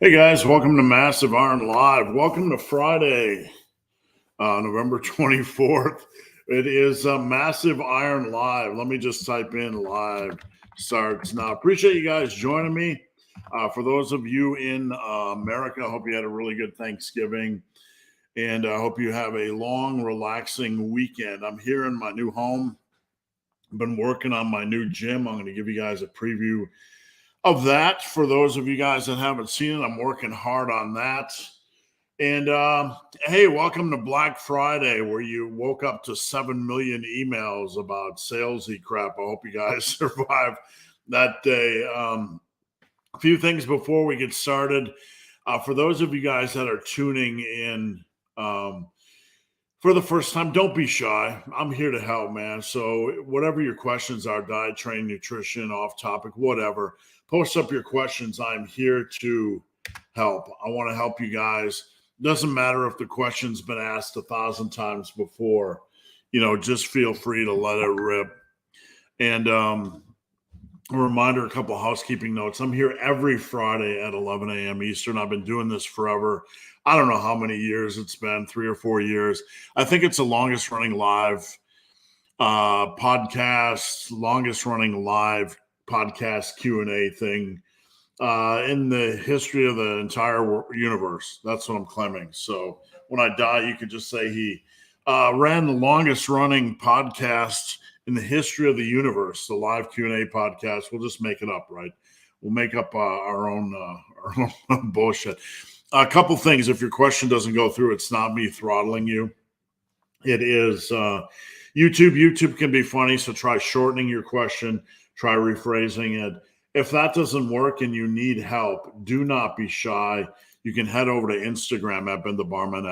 Hey guys, welcome to Massive Iron Live. Welcome to Friday, November 24th. It is Massive Iron Live. Let me just type in live starts now. Appreciate you guys joining me. For those of you in America, I hope you had a really good Thanksgiving and I hope you have a long, relaxing weekend. I'm here in my new home. I've been working on my new gym. I'm going to give you guys a preview of that. For those of you guys that haven't seen it, I'm working hard on that. And hey, welcome to Black Friday, where you woke up to 7 million emails about salesy crap. I hope you guys survive that day. A few things before we get started. For those of you guys that are tuning in for the first time, don't be shy. I'm here to help, man. So whatever your questions are, diet, training, nutrition, off topic, whatever, post up your questions. I'm here to help. I want to help you guys. Doesn't matter if the question's been asked 1,000 times before, just feel free to let it rip. And a reminder, a couple of housekeeping notes. I'm here every Friday at 11 a.m. Eastern. I've been doing this forever. I don't know how many years it's been, 3 or 4 years. I think it's the longest running live podcast, longest running live podcast Q&A thing in the history of the entire universe. That's what I'm claiming. So when I die, you could just say he ran the longest running podcast in the history of the universe, the live Q&A podcast. We'll just make it up, right? We'll make up our own bullshit. A couple things. If your question doesn't go through, it's not me throttling you. It is YouTube. YouTube can be funny, so try shortening your question. Try rephrasing it. If that doesn't work and you need help, do not be shy. You can head over to Instagram at Ben the Barman,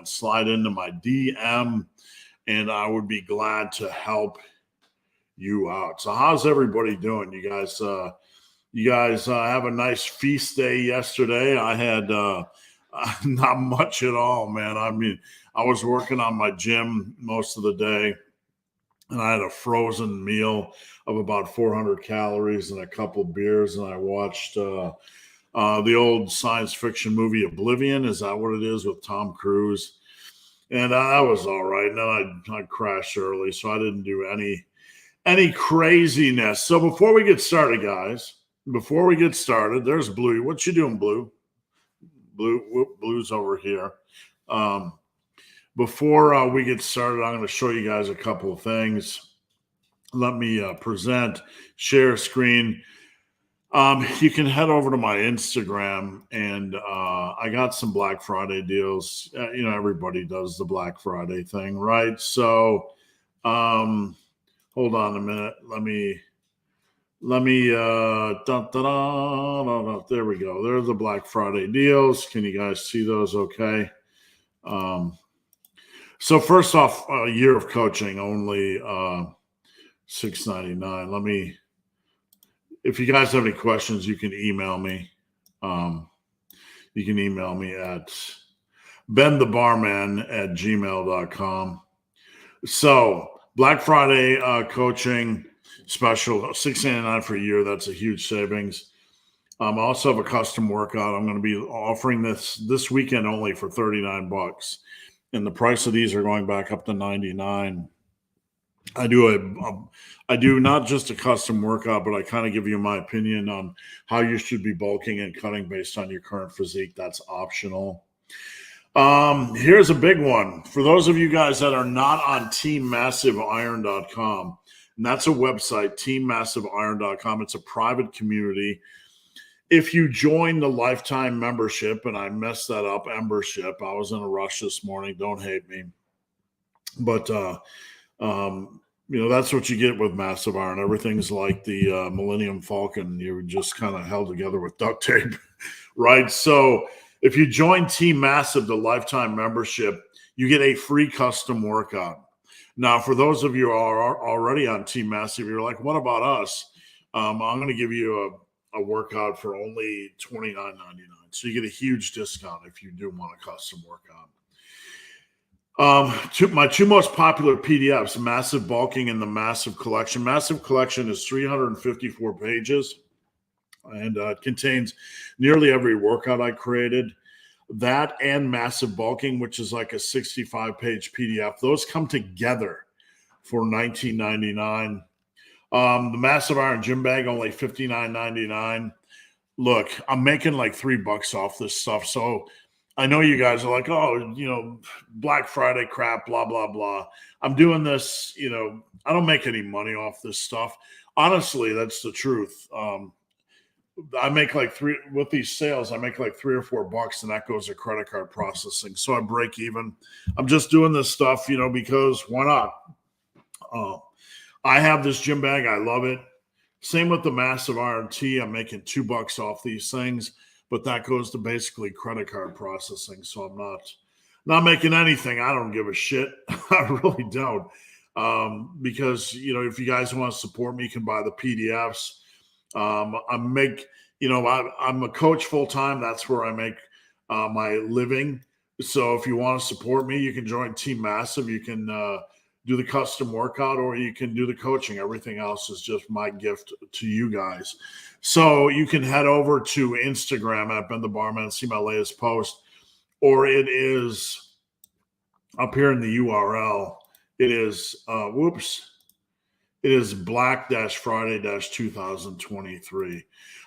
slide into my DM, and I would be glad to help you out. So how's everybody doing? You guys have a nice feast day yesterday. I had not much at all, man. I mean, I was working on my gym most of the day, and I had a frozen meal of about 400 calories and a couple beers, and I watched the old science fiction movie Oblivion. Is that what it is, with Tom Cruise? And I was all right. And then I crashed early, so I didn't do any craziness. So before we get started, guys, there's Blue. What you doing, Blue? Blue's over here. Before we get started, I'm going to show you guys a couple of things. Let me present, share screen. You can head over to my Instagram, and I got some Black Friday deals. Everybody does the Black Friday thing, right? So hold on a minute. Let me there we go. There's the Black Friday deals. Can you guys see those okay? So first off, a year of coaching, only $6.99. If you guys have any questions, you can email me. You can email me at benthebarman@gmail.com. So Black Friday coaching special, $6.99 for a year. That's a huge savings. I also have a custom workout. I'm going to be offering this weekend only for $39, and the price of these are going back up to $99. I do not just a custom workout, but I kind of give you my opinion on how you should be bulking and cutting based on your current physique. That's optional. Here's a big one. For those of you guys that are not on teammassiveiron.com, and that's a website, teammassiveiron.com. It's a private community. If you join the lifetime membership, and I messed that up, membership, I was in a rush this morning. Don't hate me. But, that's what you get with Massive Iron. Everything's like the Millennium Falcon. You're just kind of held together with duct tape, right? So if you join Team Massive, the lifetime membership, you get a free custom workout. Now, for those of you who are already on Team Massive, you're like, what about us? I'm going to give you a workout for only $29.99. So you get a huge discount if you do want a custom workout. My two most popular PDFs, Massive Bulking and the Massive Collection. Massive Collection is 354 pages. and it contains nearly every workout I created. That and massive bulking, which is like a 65-page PDF. Those come together for $19.99. The massive iron gym bag, only $59.99. Look, I'm making like $3 off this stuff. So I know you guys are like, oh, Black Friday crap, blah, blah, blah. I'm doing this, I don't make any money off this stuff. Honestly, that's the truth. I make like with these sales, I make like $3 or $4, and that goes to credit card processing. So I break even. I'm just doing this stuff, because why not? I have this gym bag. I love it. Same with the massive iron tee. I'm making $2 off these things, but that goes to basically credit card processing. So I'm not making anything. I don't give a shit. I really don't. Because, if you guys want to support me, you can buy the PDFs. I'm a coach full time. That's where I make my living. So if you want to support me, you can join Team Massive. You can do the custom workout, or you can do the coaching. Everything else is just my gift to you guys. So you can head over to Instagram at Ben the Barman and see my latest post, or it is up here in the URL. It is It is Black-Friday-2023.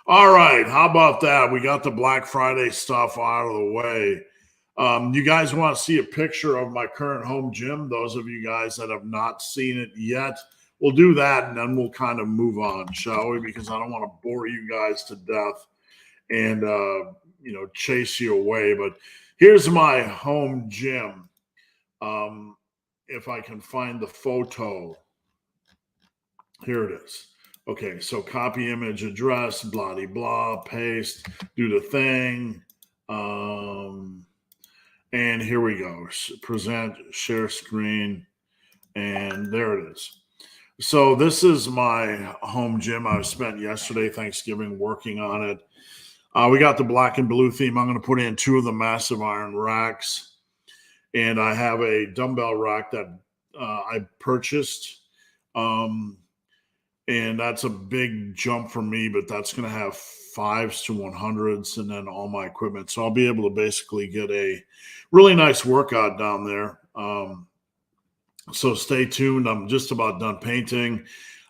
All right. How about that? We got the Black Friday stuff out of the way. You guys want to see a picture of my current home gym? Those of you guys that have not seen it yet, we'll do that, and then we'll kind of move on, shall we? Because I don't want to bore you guys to death and, chase you away. But here's my home gym. If I can find the photo. Here it is. Okay, so copy image address, blah, de blah, paste, do the thing. And here we go. Present, share screen, and there it is. So this is my home gym. I spent yesterday, Thanksgiving, working on it. We got the black and blue theme. I'm going to put in 2 of the massive iron racks. And I have a dumbbell rack that I purchased. And that's a big jump for me, but that's going to have 5s to 100s and then all my equipment. So I'll be able to basically get a really nice workout down there. So stay tuned. I'm just about done painting.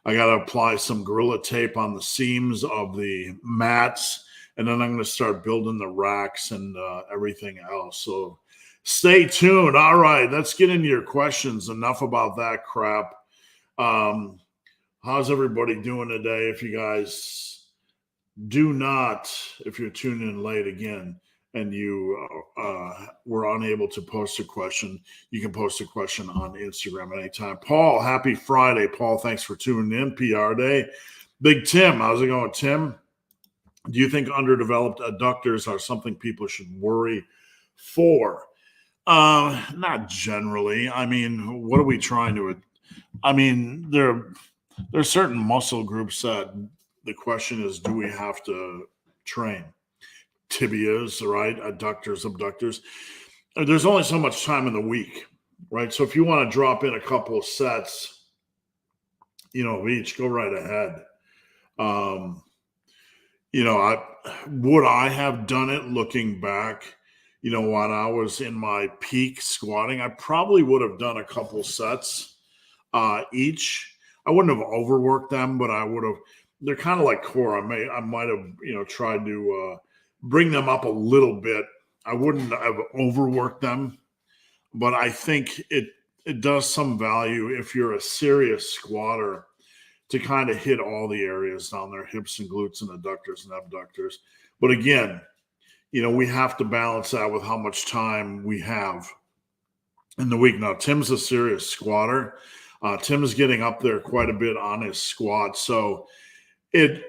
I got to apply some Gorilla Tape on the seams of the mats, and then I'm going to start building the racks and everything else. So stay tuned. All right, let's get into your questions. Enough about that crap. How's everybody doing today? If you guys do not, if you're tuning in late again and you were unable to post a question, you can post a question on Instagram at any time. Paul, happy Friday. Paul, thanks for tuning in. PR Day. Big Tim, how's it going, Tim? Do you think underdeveloped adductors are something people should worry for? Not generally. I mean, what are we trying to? I mean, there's certain muscle groups that the question is, do we have to train? Tibias, right? Adductors, abductors. There's only so much time in the week, right? So if you want to drop in a couple of sets, of each, go right ahead. Would I have done it looking back? When I was in my peak squatting, I probably would have done a couple sets each. I wouldn't have overworked them, but I would have. They're kind of like core. I might have, tried to bring them up a little bit. I wouldn't have overworked them, but I think it does some value if you're a serious squatter to kind of hit all the areas down there, hips and glutes and adductors and abductors. But again, we have to balance that with how much time we have in the week. Now, Tim's a serious squatter. Tim's getting up there quite a bit on his squat. So it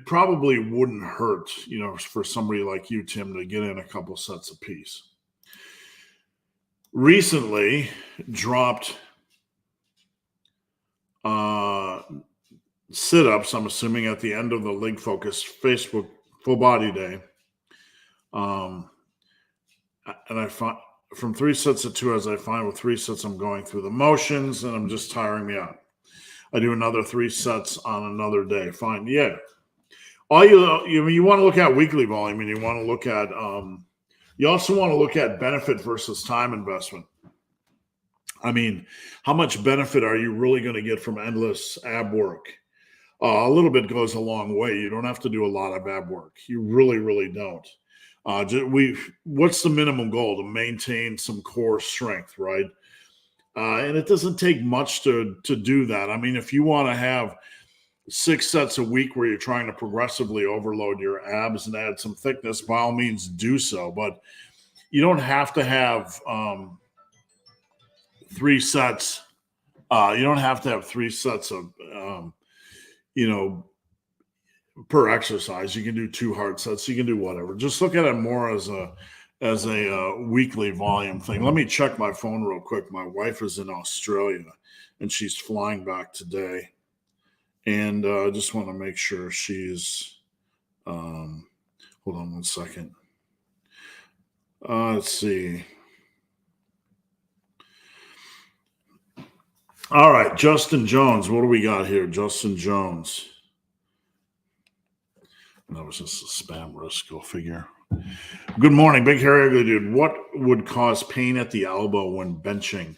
probably wouldn't hurt, for somebody like you, Tim, to get in a couple sets apiece. Recently dropped sit-ups, I'm assuming, at the end of the Lig Focus Facebook Full Body Day. And I find from 3 sets of 2, as I find with 3 sets, I'm going through the motions and I'm just tiring me out. I do another 3 sets on another day. Fine. Yeah. You want to look at weekly volume, and you want to look at you also want to look at benefit versus time investment. I mean, how much benefit are you really going to get from endless ab work? A little bit goes a long way. You don't have to do a lot of ab work. You really, really don't. What's the minimum goal? To maintain some core strength, right? And it doesn't take much to do that. I mean, if you want to have 6 sets a week where you're trying to progressively overload your abs and add some thickness, by all means do so. But you don't have to have 3 sets. You don't have to have 3 sets of, you know, per exercise. You can do 2 hard sets. You can do whatever. Just look at it more as a weekly volume thing. Let me check my phone real quick. My wife is in Australia and she's flying back today. And I just want to make sure she's, hold on one second. Let's see. All right, Justin Jones. What do we got here? Justin Jones. That was just a spam risk. Go figure. Good morning, big hairy ugly dude. What would cause pain at the elbow when benching?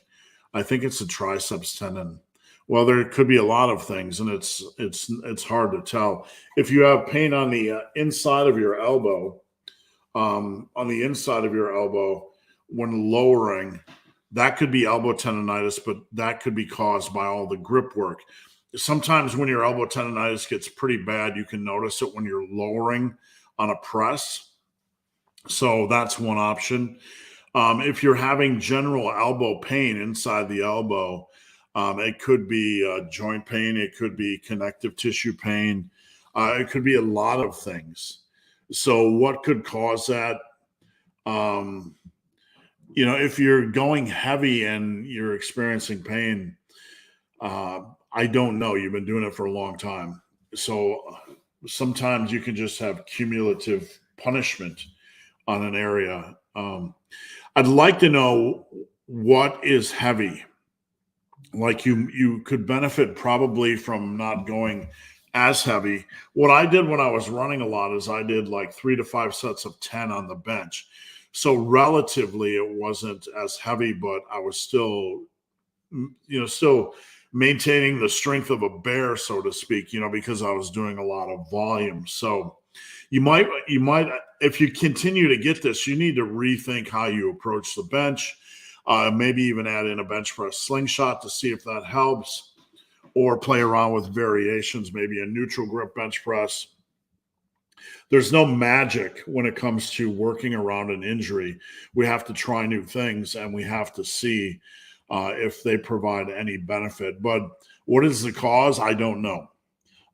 I think it's a triceps tendon. Well, there could be a lot of things, and it's hard to tell. If you have pain on the inside of your elbow, when lowering, that could be elbow tendonitis, but that could be caused by all the grip work. Sometimes when your elbow tendonitis gets pretty bad, you can notice it when you're lowering on a press. So that's one option. If you're having general elbow pain inside the elbow, it could be joint pain. It could be connective tissue pain. It could be a lot of things. So what could cause that? If you're going heavy and you're experiencing pain, I don't know. You've been doing it for a long time. So sometimes you can just have cumulative punishment on an area. I'd like to know what is heavy. Like you could benefit probably from not going as heavy. What I did when I was running a lot is I did like 3 to 5 sets of 10 on the bench. So relatively it wasn't as heavy, but I was still maintaining the strength of a bear, so to speak, because I was doing a lot of volume. So you might, if you continue to get this, you need to rethink how you approach the bench. Maybe even add in a bench press slingshot to see if that helps, or play around with variations, maybe a neutral grip bench press. There's no magic when it comes to working around an injury. We have to try new things, and we have to see if they provide any benefit. But what is the cause? I don't know.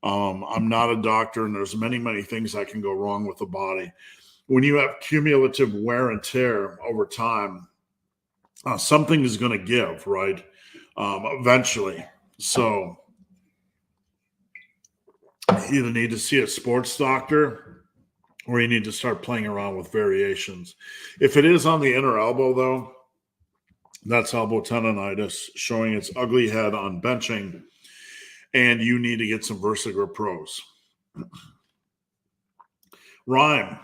I'm not a doctor, and there's many, many things that can go wrong with the body. When you have cumulative wear and tear over time, something is going to give, right? Eventually. So you either need to see a sports doctor or you need to start playing around with variations. If it is on the inner elbow, though, that's elbow tendonitis showing its ugly head on benching, and you need to get some Versagrip Pros. Rhyme.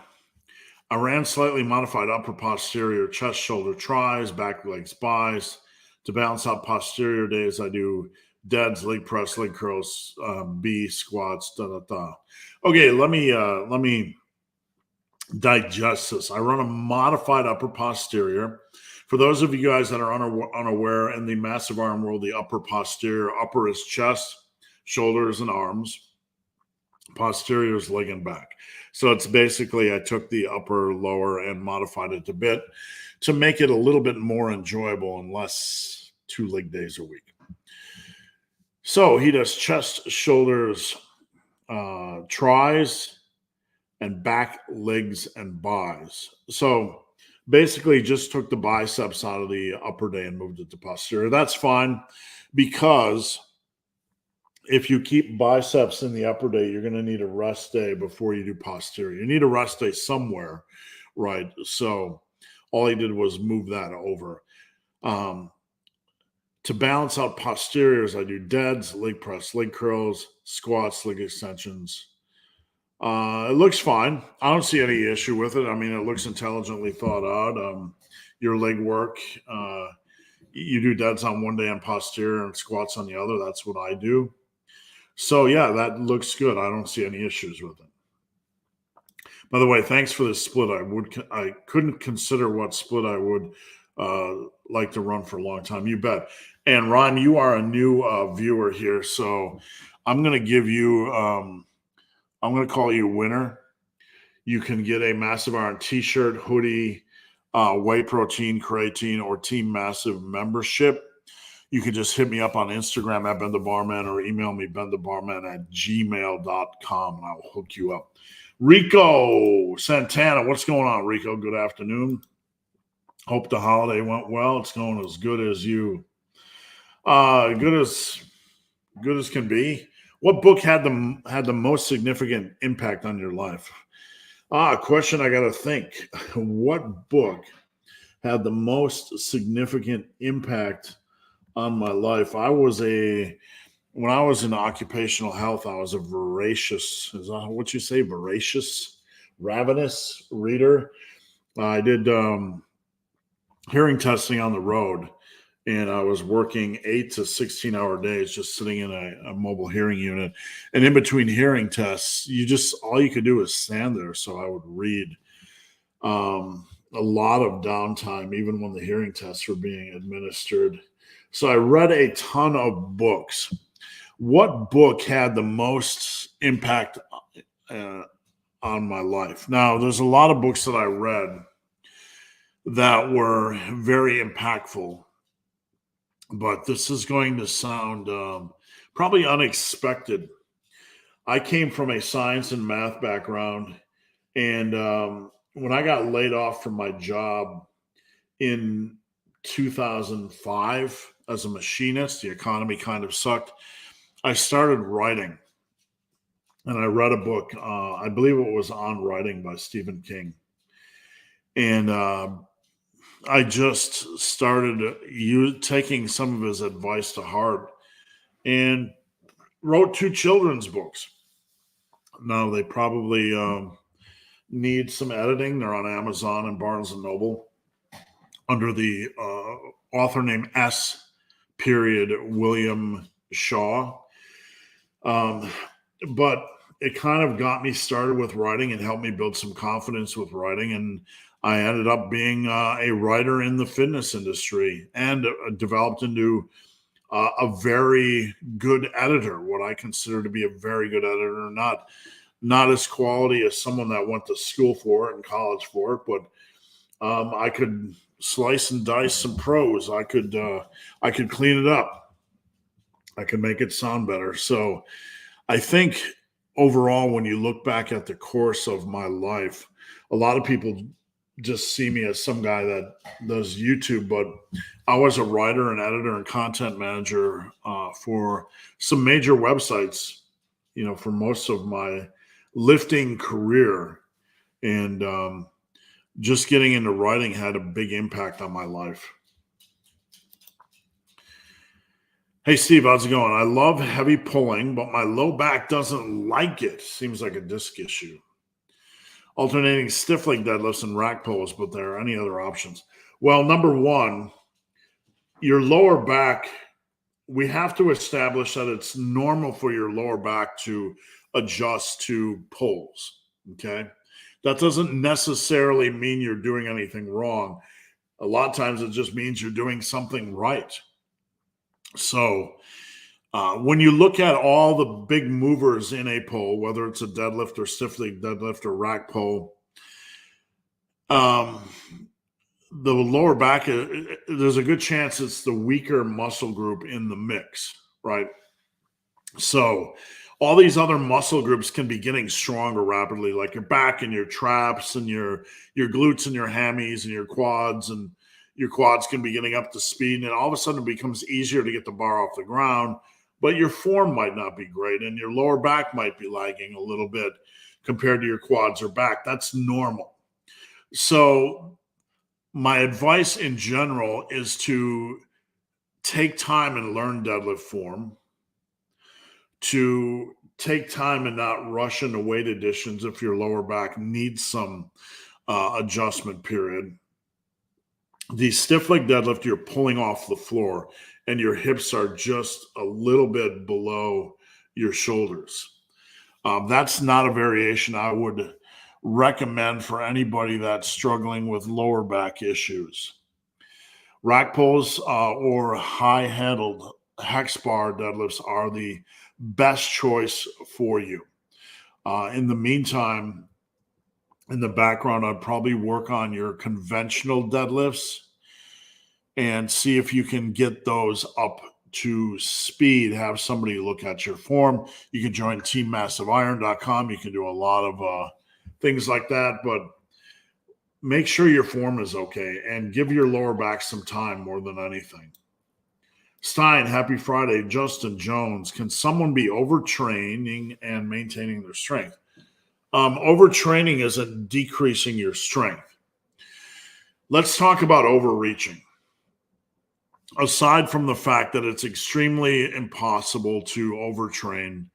I ran slightly modified upper posterior, chest, shoulder, tries, back legs, buys. To balance out posterior days, I do deads, leg press, leg curls, B squats, Okay, let me digest this. I run a modified upper posterior. For those of you guys that are unaware, in the massive arm world, the upper posterior, upper is chest, shoulders, and arms. Posterior is leg and back. So it's basically I took the upper, lower, and modified it a bit to make it a little bit more enjoyable and less 2 leg days a week. So he does chest, shoulders, tries, and back, legs, and buys. So basically just took the biceps out of the upper day and moved it to posterior. That's fine, because if you keep biceps in the upper day, you're going to need a rest day before you do posterior. You need a rest day somewhere, right? So all he did was move that over. To balance out posteriors, I do deads, leg press, leg curls, squats, leg extensions, It looks fine. I don't see any issue with it. I mean, it looks intelligently thought out. Your leg work, you do deads on one day on posterior and squats on the other. That's what I do. So yeah, that looks good. I don't see any issues with it. By the way, thanks for the split. I couldn't consider what split I would like to run for a long time. You bet. And Ron, you are a new viewer here, so I'm going to give you. I'm going to call you winner. You can get a Massive Iron T-shirt, hoodie, whey protein, creatine, or Team Massive membership. You can just hit me up on Instagram at Ben the Barman or email me benthebarman@gmail.com and I'll hook you up. Rico Santana, what's going on, Rico? Good afternoon. Hope the holiday went well. It's going as good as you. Good as can be. What book had the most significant impact on your life? Question I got to think. What book had the most significant impact on my life? When I was in occupational health, I was a voracious, is that what you say? Voracious, ravenous reader. I did hearing testing on the road, and I was working 8 to 16-hour days, just sitting in a mobile hearing unit. And in between hearing tests, all you could do is stand there. So I would read a lot of downtime, even when the hearing tests were being administered. So I read a ton of books. What book had the most impact on my life? Now, there's a lot of books that I read that were very impactful, but this is going to sound probably unexpected. I came from a science and math background, and when I got laid off from my job in 2005 as a machinist, the economy kind of sucked. I started writing, and I read a book. I believe it was On Writing by Stephen King. And I just started taking some of his advice to heart and wrote 2 children's books. Now, they probably need some editing. They're on Amazon and Barnes & Noble under the author named S. William Shaw. But it kind of got me started with writing and helped me build some confidence with writing. And I ended up being a writer in the fitness industry and developed into a very good editor, what I consider to be a very good editor, not as quality as someone that went to school for it and college for it, but I could slice and dice some prose. I could clean it up. I could make it sound better. So I think overall, when you look back at the course of my life, a lot of people just see me as some guy that does YouTube, but I was a writer and editor and content manager for some major websites, for most of my lifting career. And just getting into writing had a big impact on my life. Hey, Steve, how's it going? I love heavy pulling, but my low back doesn't like it. Seems like a disc issue. Alternating stiff leg deadlifts and rack pulls, but there are any other options? Well, number one, your lower back, we have to establish that it's normal for your lower back to adjust to pulls, okay? That doesn't necessarily mean you're doing anything wrong. A lot of times it just means you're doing something right. So when you look at all the big movers in a pull, whether it's a deadlift or stiff leg deadlift or rack pull, the lower back, there's a good chance it's the weaker muscle group in the mix, right? So all these other muscle groups can be getting stronger rapidly, like your back and your traps and your glutes and your hammies and your quads, and your quads can be getting up to speed, and all of a sudden it becomes easier to get the bar off the ground, but your form might not be great, and your lower back might be lagging a little bit compared to your quads or back. That's normal. So my advice in general is to take time and learn deadlift form, to take time and not rush into weight additions if your lower back needs some adjustment period. The stiff leg deadlift, you're pulling off the floor and your hips are just a little bit below your shoulders. That's not a variation I would recommend for anybody that's struggling with lower back issues. Rack pulls or high handled hex bar deadlifts are the best choice for you. In the meantime, in the background, I'd probably work on your conventional deadlifts and see if you can get those up to speed. Have somebody look at your form. You can join teammassiveiron.com. You can do a lot of things like that, but make sure your form is okay and give your lower back some time more than anything. Stein, happy Friday. Justin Jones, can someone be overtraining and maintaining their strength? Overtraining isn't decreasing your strength. Let's talk about overreaching. Aside from the fact that it's extremely impossible to overtrain,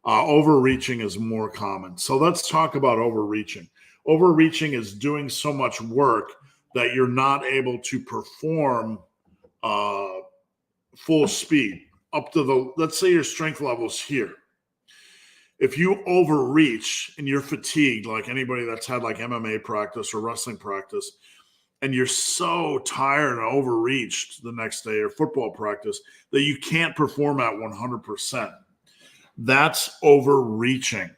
overreaching is more common. So let's talk about overreaching. Overreaching is doing so much work that you're not able to perform full speed up to let's say your strength level's here. If you overreach and you're fatigued, like anybody that's had like MMA practice or wrestling practice, and you're so tired and overreached the next day or football practice that you can't perform at 100%, that's overreaching.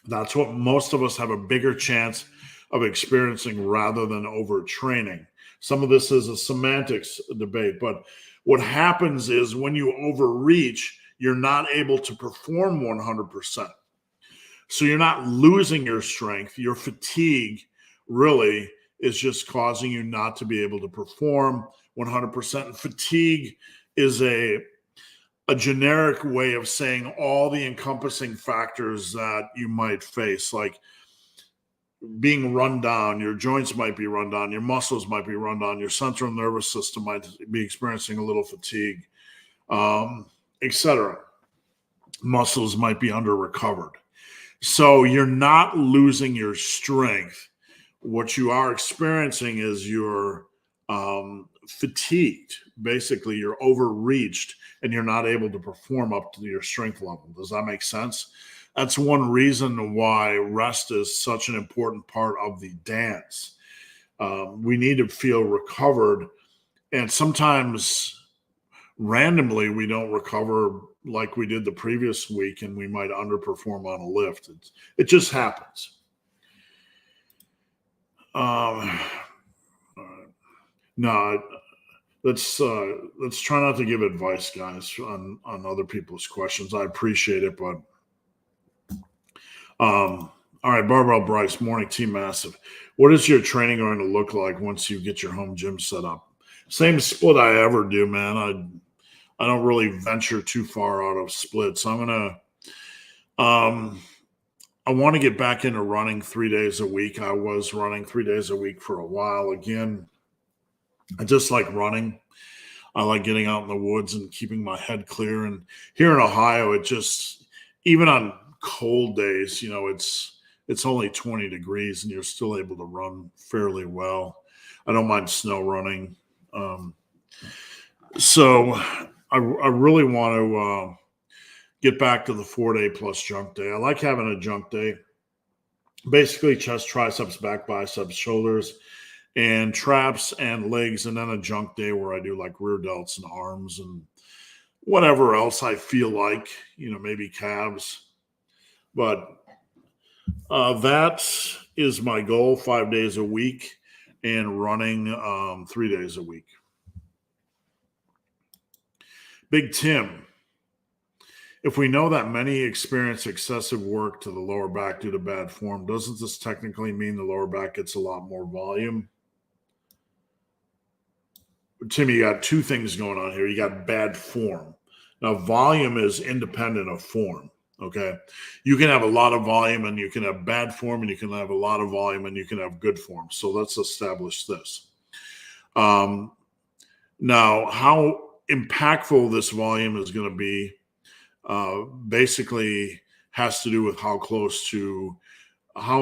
That's what most of us have a bigger chance of experiencing rather than overtraining. Some of this is a semantics debate, but what happens is when you overreach, you're not able to perform 100%. So you're not losing your strength. Your fatigue really is just causing you not to be able to perform 100%. And fatigue is a generic way of saying all the encompassing factors that you might face, like being run down. Your joints might be run down, your muscles might be run down, your central nervous system might be experiencing a little fatigue, etc. Muscles might be under recovered. So you're not losing your strength. What you are experiencing is you're fatigued. Basically, you're overreached and you're not able to perform up to your strength level. Does that make sense? That's one reason why rest is such an important part of the dance. We need to feel recovered, and sometimes randomly we don't recover like we did the previous week, and we might underperform on a lift. It just happens. No, let's try not to give advice, guys, on other people's questions. I appreciate it, but all right, Barbell Bryce, morning Team Massive. What is your training going to look like once you get your home gym set up? Same split I ever do, man. I don't really venture too far out of splits. I'm gonna I want to get back into running 3 days a week. I was running 3 days a week for a while. Again, I just like running. I like getting out in the woods and keeping my head clear. And here in Ohio, it just, even on cold days, you know, it's only 20 degrees and you're still able to run fairly well. I don't mind snow running. So I really want to get back to the 4-day plus junk day. I like having a junk day. Basically chest, triceps, back, biceps, shoulders, and traps and legs, and then a junk day where I do like rear delts and arms and whatever else I feel like, you know, maybe calves. But that is my goal, 5 days a week and running 3 days a week. Big Tim, if we know that many experience excessive work to the lower back due to bad form, doesn't this technically mean the lower back gets a lot more volume? Tim, you got two things going on here. You got bad form. Now, volume is independent of form, okay? You can have a lot of volume and you can have bad form, and you can have a lot of volume and you can have good form. So let's establish this. Now, how impactful this volume is going to be basically has to do with how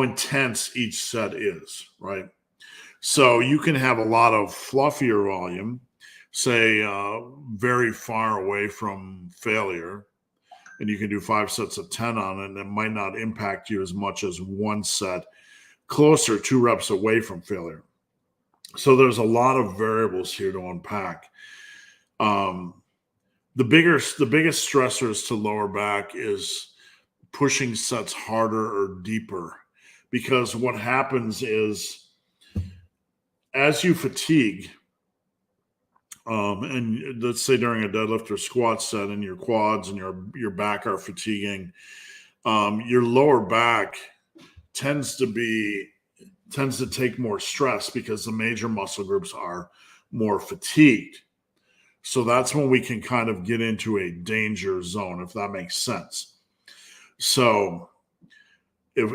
intense each set is, right? So you can have a lot of fluffier volume, say very far away from failure, and you can do 5 sets of 10 on it, and it might not impact you as much as one set closer, 2 reps away from failure. So there's a lot of variables here to unpack. The biggest stressors to lower back is pushing sets harder or deeper, because what happens is as you fatigue, and let's say during a deadlift or squat set and your quads and your back are fatiguing, your lower back tends to take more stress because the major muscle groups are more fatigued. So that's when we can kind of get into a danger zone, if that makes sense. So if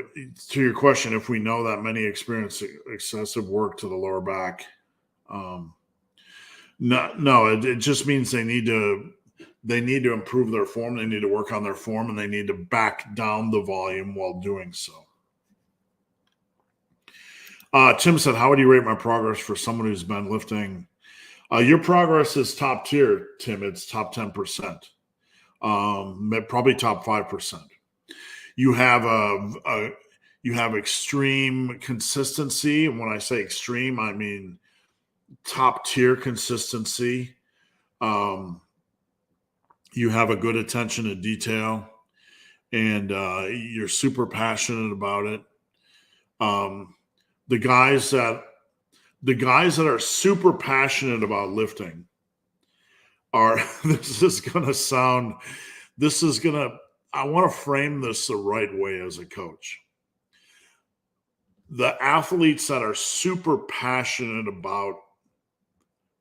to your question, if we know that many experience excessive work to the lower back, no, it just means they need to improve their form. They need to work on their form, and they need to back down the volume while doing so. Tim said, how would you rate my progress for someone who's been lifting? Your progress is top tier, Tim. It's top 10%, probably top 5%. You have extreme consistency. And when I say extreme, I mean top tier consistency. You have a good attention to detail, and you're super passionate about it. The guys that are super passionate about lifting are, I want to frame this the right way as a coach. The athletes that are super passionate about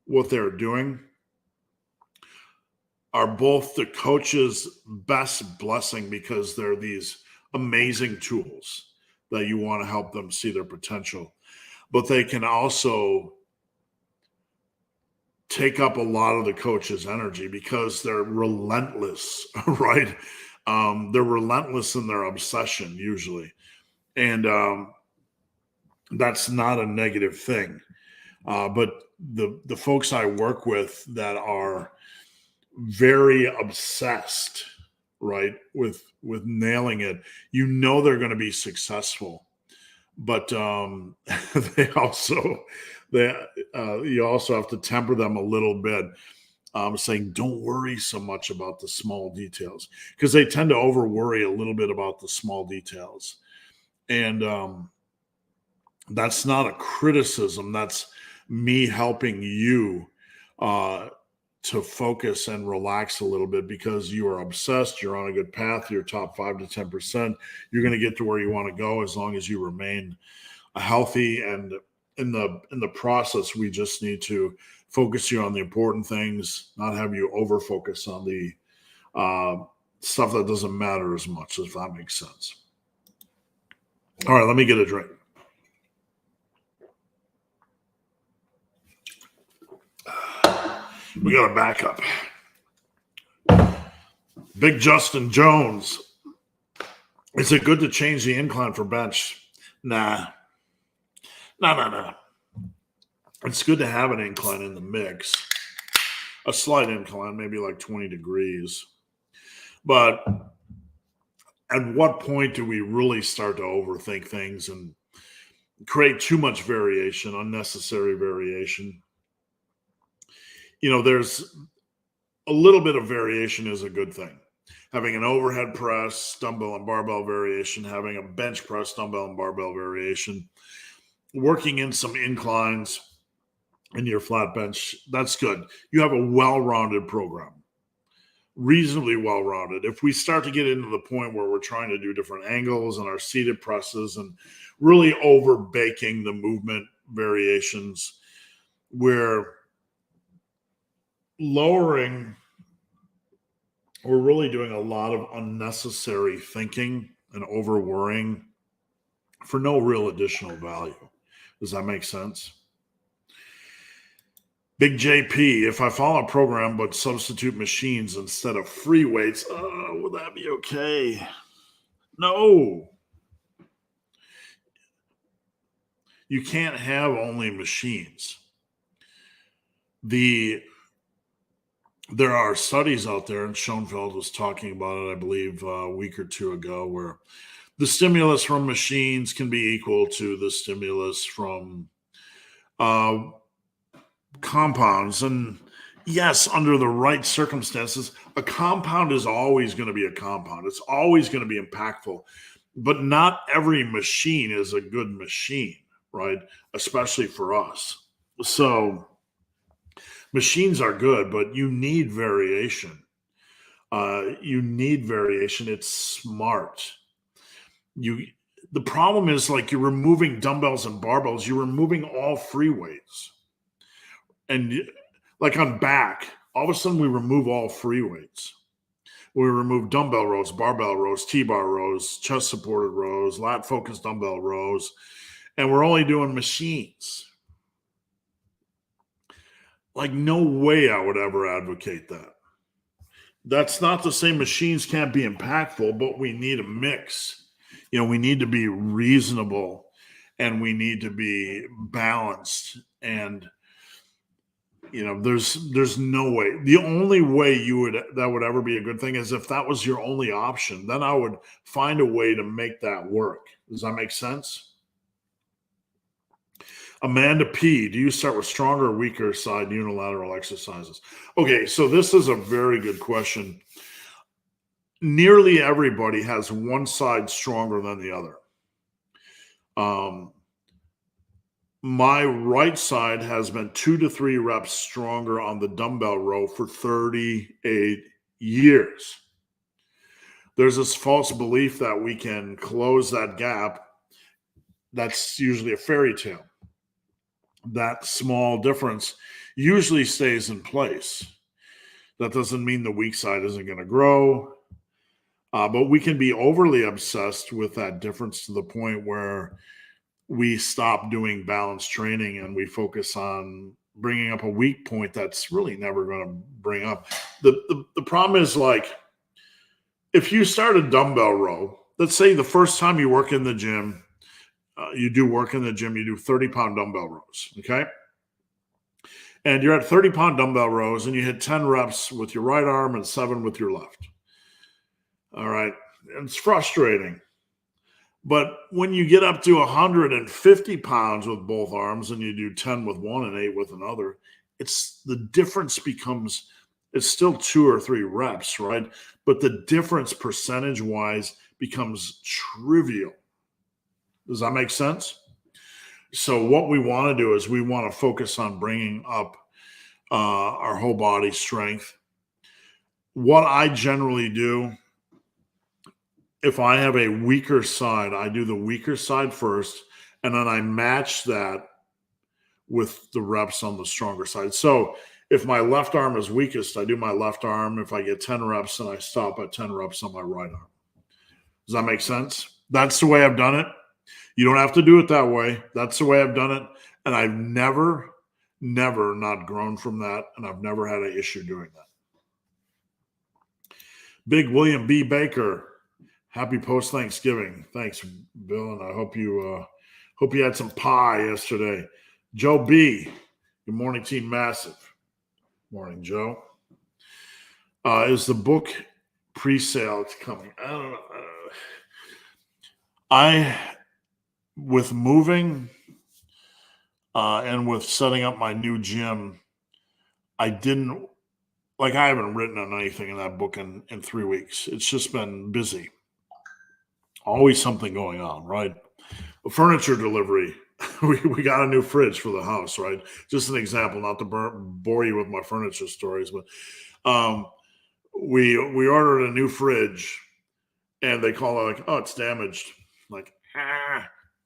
what they're doing are both the coach's best blessing, because they're these amazing tools that you want to help them see their potential. But they can also take up a lot of the coach's energy because they're relentless, right? They're relentless in their obsession usually. And that's not a negative thing. But the folks I work with that are very obsessed, right, with nailing it, they're going to be successful. But you also have to temper them a little bit, saying don't worry so much about the small details, because they tend to over worry a little bit about the small details. And that's not a criticism. That's me helping you to focus and relax a little bit, because you are obsessed. You're on a good path. You're top 5 to 10%. You're going to get to where you want to go as long as you remain healthy. And in the process, we just need to focus you on the important things, not have you over focus on the stuff that doesn't matter as much, if that makes sense. All right, let me get a drink. We got a backup. Big Justin Jones. Is it good to change the incline for bench? Nah. It's good to have an incline in the mix. A slight incline, maybe like 20 degrees. But at what point do we really start to overthink things and create too much variation, unnecessary variation? There's a little bit of variation is a good thing. Having an overhead press, dumbbell and barbell variation, having a bench press, dumbbell and barbell variation, working in some inclines in your flat bench, that's good. You have a well-rounded program, reasonably well-rounded. If we start to get into the point where we're trying to do different angles and our seated presses and really over-baking the movement variations, where lowering, we're really doing a lot of unnecessary thinking and over worrying for no real additional value. Does that make sense? Big JP, if I follow a program but substitute machines instead of free weights, would that be okay? No. You can't have only machines. There are studies out there, and Schoenfeld was talking about it, I believe, a week or two ago, where the stimulus from machines can be equal to the stimulus from compounds. And yes, under the right circumstances, a compound is always going to be a compound. It's always going to be impactful. But not every machine is a good machine, right? Especially for us. So machines are good, but you need variation. It's smart. The problem is, like, you're removing dumbbells and barbells, you're removing all free weights. And like on back, all of a sudden we remove all free weights. We remove dumbbell rows, barbell rows, T-bar rows, chest supported rows, lat focused dumbbell rows, and we're only doing machines. Like, no way I would ever advocate that. That's not to say machines can't be impactful, but we need a mix. We need to be reasonable and we need to be balanced. And there's no way. The only way that would ever be a good thing is if that was your only option. Then I would find a way to make that work. Does that make sense? Amanda P, do you start with stronger or weaker side unilateral exercises? Okay, so this is a very good question. Nearly everybody has one side stronger than the other. My right side has been 2 to 3 reps stronger on the dumbbell row for 38 years. There's this false belief that we can close that gap. That's usually a fairy tale. That small difference usually stays in place. That doesn't mean the weak side isn't going to grow. But we can be overly obsessed with that difference to the point where we stop doing balanced training and we focus on bringing up a weak point that's really never going to bring up. The problem is, like, if you start a dumbbell row, let's say the first time you work in the gym, you do 30-pound dumbbell rows, okay? And you're at 30-pound dumbbell rows and you hit 10 reps with your right arm and 7 with your left. All right. It's frustrating. But when you get up to 150 pounds with both arms and you do 10 with one and 8 with another, the difference becomes, it's still 2 or 3 reps, right? But the difference percentage-wise becomes trivial. Does that make sense? So what we want to do is we want to focus on bringing up our whole body strength. What I generally do, if I have a weaker side, I do the weaker side first, and then I match that with the reps on the stronger side. So if my left arm is weakest, I do my left arm. If I get 10 reps, and I stop at 10 reps on my right arm. Does that make sense? That's the way I've done it. You don't have to do it that way. That's the way I've done it. And I've never not grown from that. And I've never had an issue doing that. Big William B. Baker, happy post-Thanksgiving. Thanks, Bill. And I hope you had some pie yesterday. Joe B., good morning, Team Massive. Morning, Joe. Is the book pre-sale coming? I don't know. With moving and with setting up my new gym, I haven't written on anything in that book in 3 weeks. It's just been busy. Always something going on, right? A furniture delivery. we got a new fridge for the house, right? Just an example, not to bore you with my furniture stories, but we ordered a new fridge and they call it like, oh, it's damaged. Like,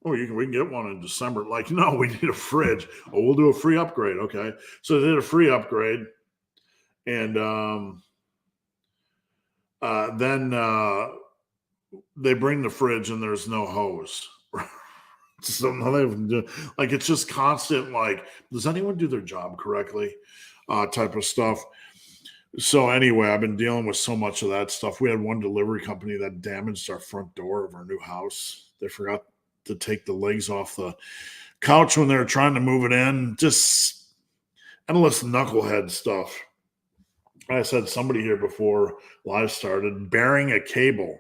we can get one in December. Like, no, we need a fridge. Oh, we'll do a free upgrade. Okay. So they did a free upgrade. And then they bring the fridge and there's no hose. So none of them do. Like it's just constant. Like, does anyone do their job correctly? Type of stuff. So anyway, I've been dealing with so much of that stuff. We had one delivery company that damaged our front door of our new house. They forgot to take the legs off the couch when they were trying to move it in. Just endless knucklehead stuff. I said somebody here before live started burying a cable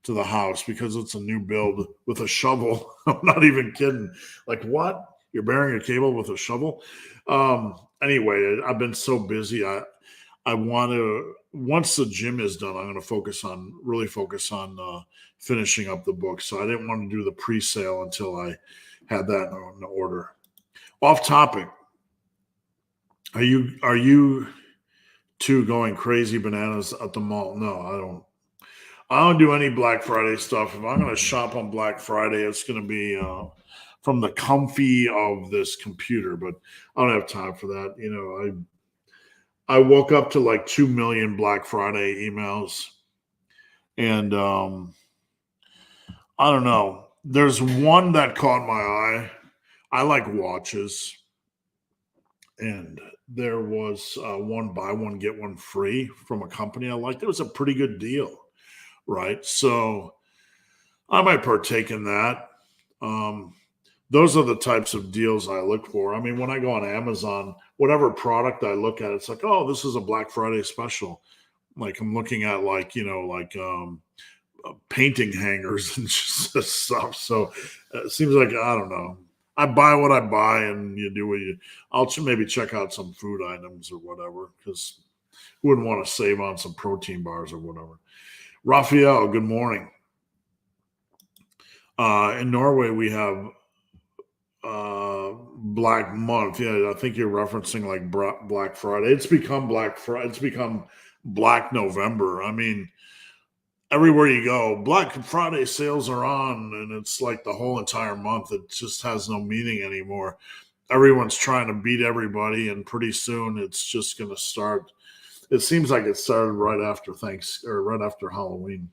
to the house because it's a new build with a shovel. I'm not even kidding. Like, what? You're burying a cable with a shovel? Anyway, I've been so busy. I want to, once the gym is done, I'm going to really focus on finishing up the book. So I didn't want to do the pre-sale until I had that in order. Off topic. Are you two going crazy bananas at the mall? No, I don't. I don't do any Black Friday stuff. If I'm going to shop on Black Friday, it's going to be from the comfy of this computer. But I don't have time for that. You know, I woke up to like 2 million Black Friday emails. And I don't know. There's one that caught my eye. I like watches. And there was one buy one, get one free from a company I liked. It was a pretty good deal, right? So I might partake in that. Those are the types of deals I look for. I mean, when I go on Amazon, whatever product I look at, it's like, oh, this is a Black Friday special. Like I'm looking at painting hangers and just stuff. So it seems like, I don't know. I buy what I buy and you do what you, I'll maybe check out some food items or whatever, because who wouldn't want to save on some protein bars or whatever. Raphael, good morning. In Norway, we have Black Month. Yeah, I think you're referencing like Black Friday. It's become Black Friday. It's become Black November. I mean, everywhere you go, Black Friday sales are on, and it's like the whole entire month. It just has no meaning anymore. Everyone's trying to beat everybody, and pretty soon it's just going to start. It seems like it started right after right after Halloween.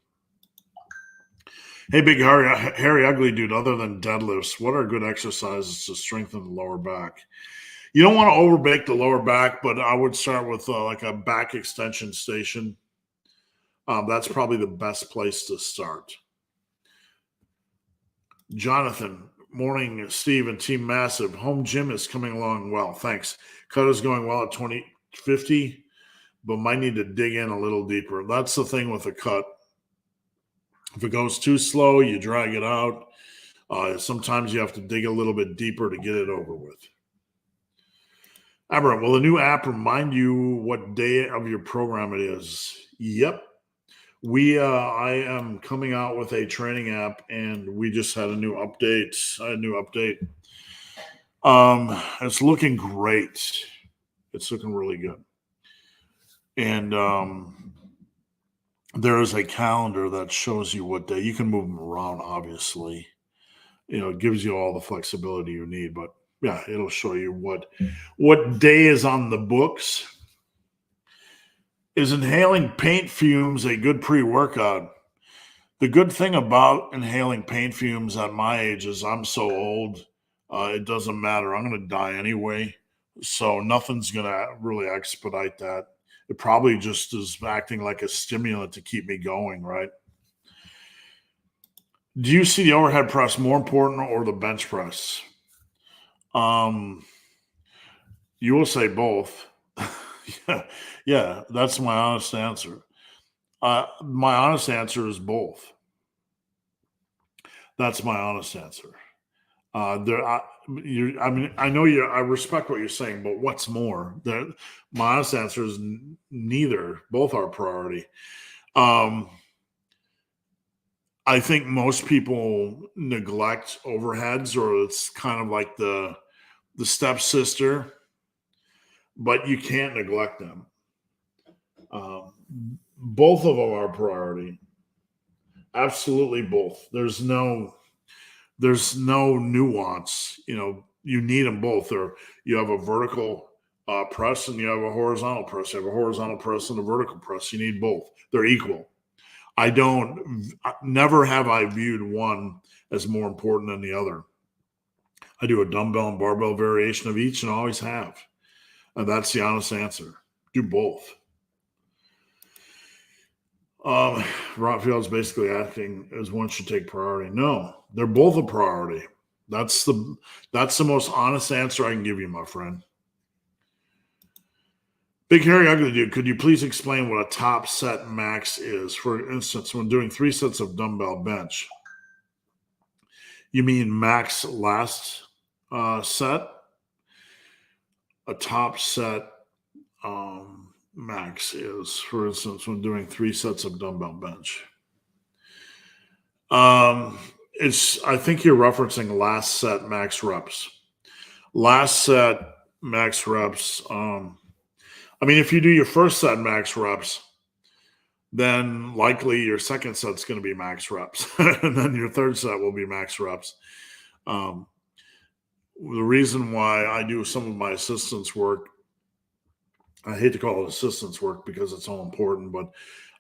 Hey, big hairy, ugly dude. Other than deadlifts, what are good exercises to strengthen the lower back? You don't want to overbake the lower back, but I would start with like a back extension station. That's probably the best place to start. Jonathan, morning, Steve and Team Massive. Home gym is coming along well. Thanks. Cut is going well at 2050, but might need to dig in a little deeper. That's the thing with a cut. If it goes too slow, you drag it out. Sometimes you have to dig a little bit deeper to get it over with. Aberrant, will the new app remind you what day of your program it is? Yep. I am coming out with a training app, and we just had a new update. It's looking great. It's looking really good. And there is a calendar that shows you what day. You can move them around, obviously. You know, it gives you all the flexibility you need, but yeah, it'll show you what day is on the books. Is inhaling paint fumes a good pre-workout? The good thing about inhaling paint fumes at my age is I'm so old, it doesn't matter. I'm going to die anyway. So nothing's going to really expedite that. It probably just is acting like a stimulant to keep me going, right? Do you see the overhead press more important or the bench press? You will say both. yeah, that's my honest answer. My honest answer is both. That's my honest answer. I respect what you're saying, but what's more? My honest answer is neither. Both are priority. I think most people neglect overheads, or it's kind of like the stepsister, but you can't neglect them. Both of them are priority. Absolutely both. There's no nuance. You know, you need them both. Or you have a vertical press and you have a horizontal press. You have a horizontal press and a vertical press. You need both. They're equal. Never have I viewed one as more important than the other. I do a dumbbell and barbell variation of each and always have. And that's the honest answer. Do both. Raphael's basically asking, is one should take priority? No, they're both a priority. That's the most honest answer I can give you, my friend. Big Hairy Ugly Dude, could you please explain what a top set max is? For instance, when doing 3 sets of dumbbell bench, you mean max last set? A top set max is, for instance, when doing 3 sets of dumbbell bench. I think you're referencing last set max reps. Last set max reps. If you do your first set max reps, then likely your second set's going to be max reps, and then your third set will be max reps. The reason why I do some of my assistance work, I hate to call it assistance work because it's all important, but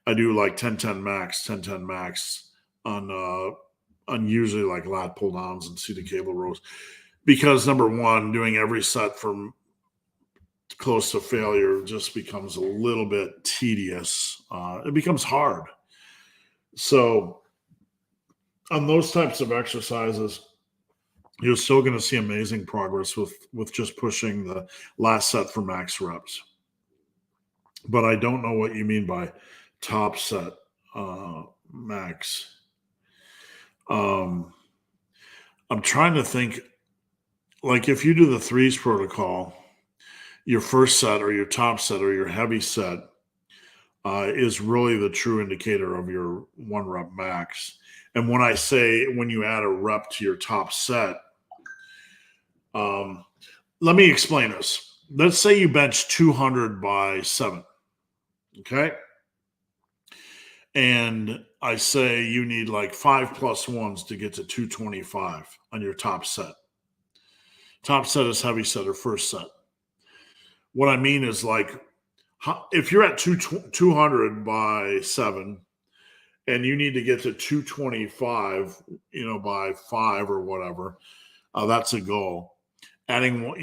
I do like 10-10 max, 10-10 max on usually like lat pull downs and seated cable rows. Because number one, doing every set from close to failure just becomes a little bit tedious. It becomes hard. So on those types of exercises, you're still going to see amazing progress with just pushing the last set for max reps. But I don't know what you mean by top set max. I'm trying to think, like if you do the threes protocol, your first set or your top set or your heavy set is really the true indicator of your 1 rep max. And when I say when you add a rep to your top set, let me explain this. Let's say you bench 200 by 7, okay? And I say you need like 5 plus 1s to get to 225 on your top set. Top set is heavy set or first set. What I mean is like, if you're at 200 by 7 and you need to get to 225, by 5 or whatever, that's a goal. Adding,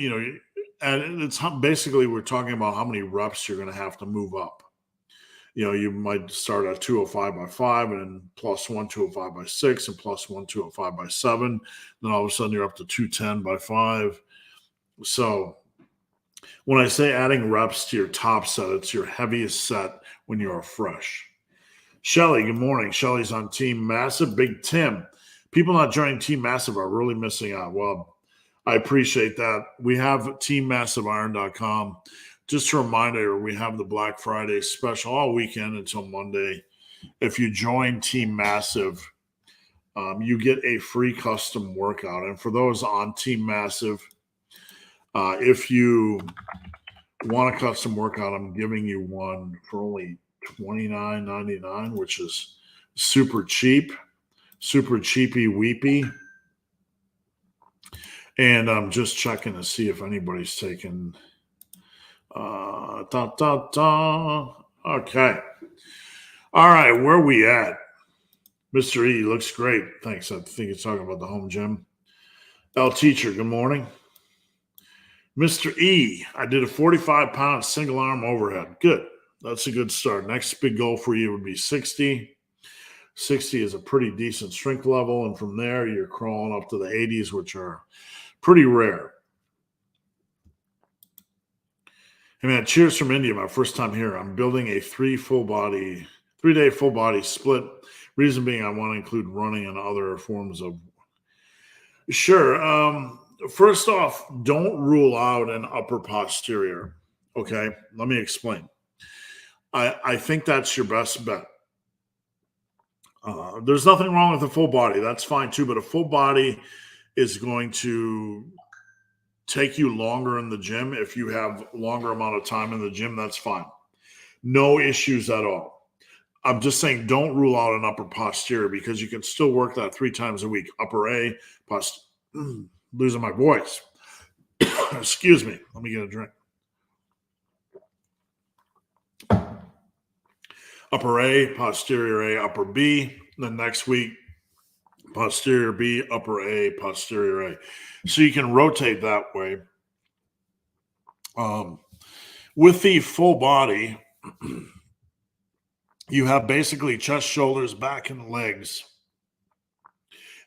and it's basically we're talking about how many reps you're going to have to move up. You might start at 205 by 5 and plus 1, 205 by 6 and plus 1, 205 by 7. Then all of a sudden you're up to 210 by 5. So when I say adding reps to your top set, it's your heaviest set when you're fresh. Shelly, good morning. Shelly's on Team Massive. Big Tim. People not joining Team Massive are really missing out. Well, I appreciate that. We have teammassiveiron.com. Just a reminder, we have the Black Friday special all weekend until Monday. If you join Team Massive, you get a free custom workout. And for those on Team Massive, if you want a custom workout, I'm giving you one for only $29.99, which is super cheap, super cheapy weepy. And I'm just checking to see if anybody's taken. Okay. All right, where are we at? Mr. E looks great. Thanks. I think he's talking about the home gym. L Teacher, good morning. Mr. E, I did a 45-pound single arm overhead. Good. That's a good start. Next big goal for you would be 60. 60 is a pretty decent strength level. And from there, you're crawling up to the 80s, which are pretty rare. Hey, man, cheers from India. My first time here. I'm building a 3-day full body split. Reason being, I want to include running and other forms of. Sure. First off, don't rule out an upper posterior. Okay, let me explain. I think that's your best bet. There's nothing wrong with a full body. That's fine too, but a full body is going to take you longer in the gym. If you have longer amount of time in the gym, that's fine. No issues at all. I'm just saying don't rule out an upper posterior because you can still work that 3 times a week. Upper A, losing my voice. Excuse me. Let me get a drink. Upper A, posterior A, upper B. Then next week, posterior B, upper A, posterior A. So you can rotate that way. With the full body, you have basically chest, shoulders, back, and legs.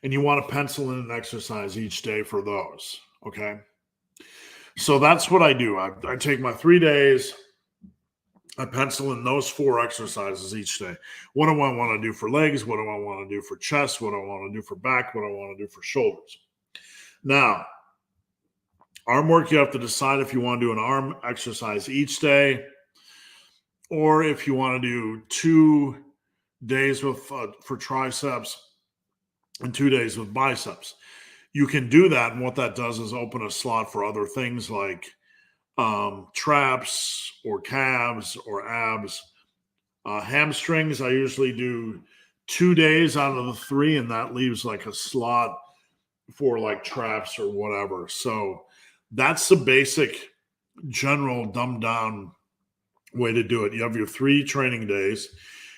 And you want to pencil in an exercise each day for those. Okay. So that's what I do. I take my 3 days. I pencil in those 4 exercises each day. What do I want to do for legs? What do I want to do for chest? What do I want to do for back? What do I want to do for shoulders? Now, arm work, you have to decide if you want to do an arm exercise each day, or if you want to do 2 days with for triceps and 2 days with biceps. You can do that, and what that does is open a slot for other things like traps or calves or abs. Hamstrings, I usually do 2 days out of the 3, and that leaves like a slot for like traps or whatever. So that's the basic general dumbed down way to do it. You have your 3 training days.